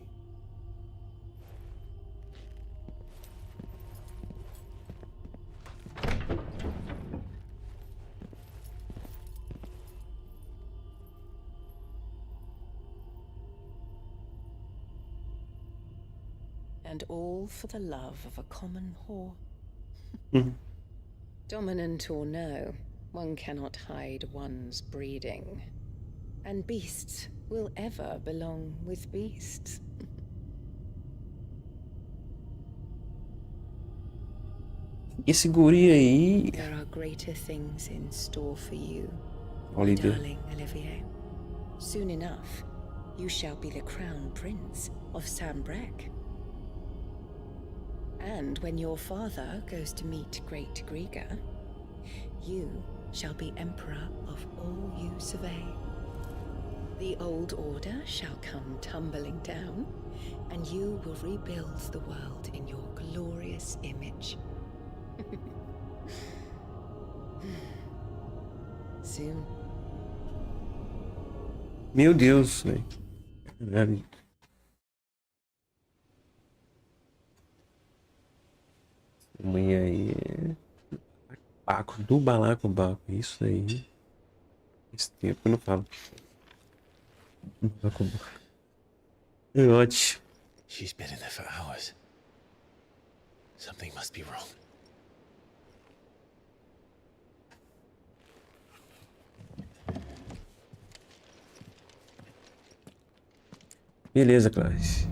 And all for the love of a common whore. Mhm. Dominant or no, one cannot hide one's breeding. And beasts will ever belong with beasts. Esse guri aí. There are greater things in store for you, my Oliver. darling Olivier. Soon enough, you shall be the crown prince of Sanbreque. And when your father goes to meet Great Griga, you shall be emperor of all you survey. The old order shall come tumbling down, and you will rebuild the world in your glorious image. Soon. Meu Deus, velho. Caralho. Amanhã aí é. Baco, do balacobaco. Isso aí. Esse tempo eu não falo. Balacobaco. É ótimo. She's been in there for hours. Something must be wrong. Beleza, Clarice.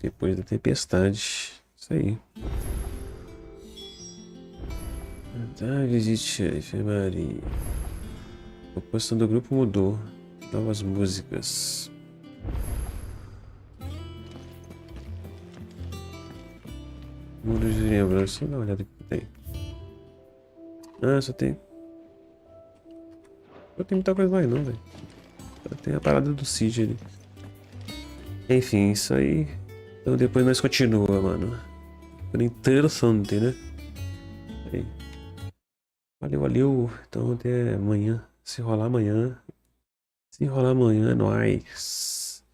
Depois da tempestade. Isso aí. Tá, visite a enfermaria. A composição do grupo mudou. Novas músicas. Mundo de lembrança. Dá uma olhada aqui que tem. Ah, só tem. Não tem muita coisa mais não, velho. Só tem a parada do Cid ali. Enfim, isso aí. Então depois nós continua, mano. Foi interessante, né? Aí. Valeu, valeu. Então até amanhã. Se rolar amanhã. Se rolar amanhã, é nóis.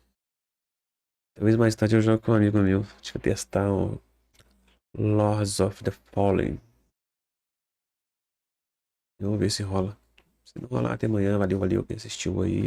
Talvez mais tarde eu jogo com um amigo meu. Deixa eu testar o Lords of the Fallen. Vamos ver se rola. Se não rolar até amanhã, valeu, valeu quem assistiu aí.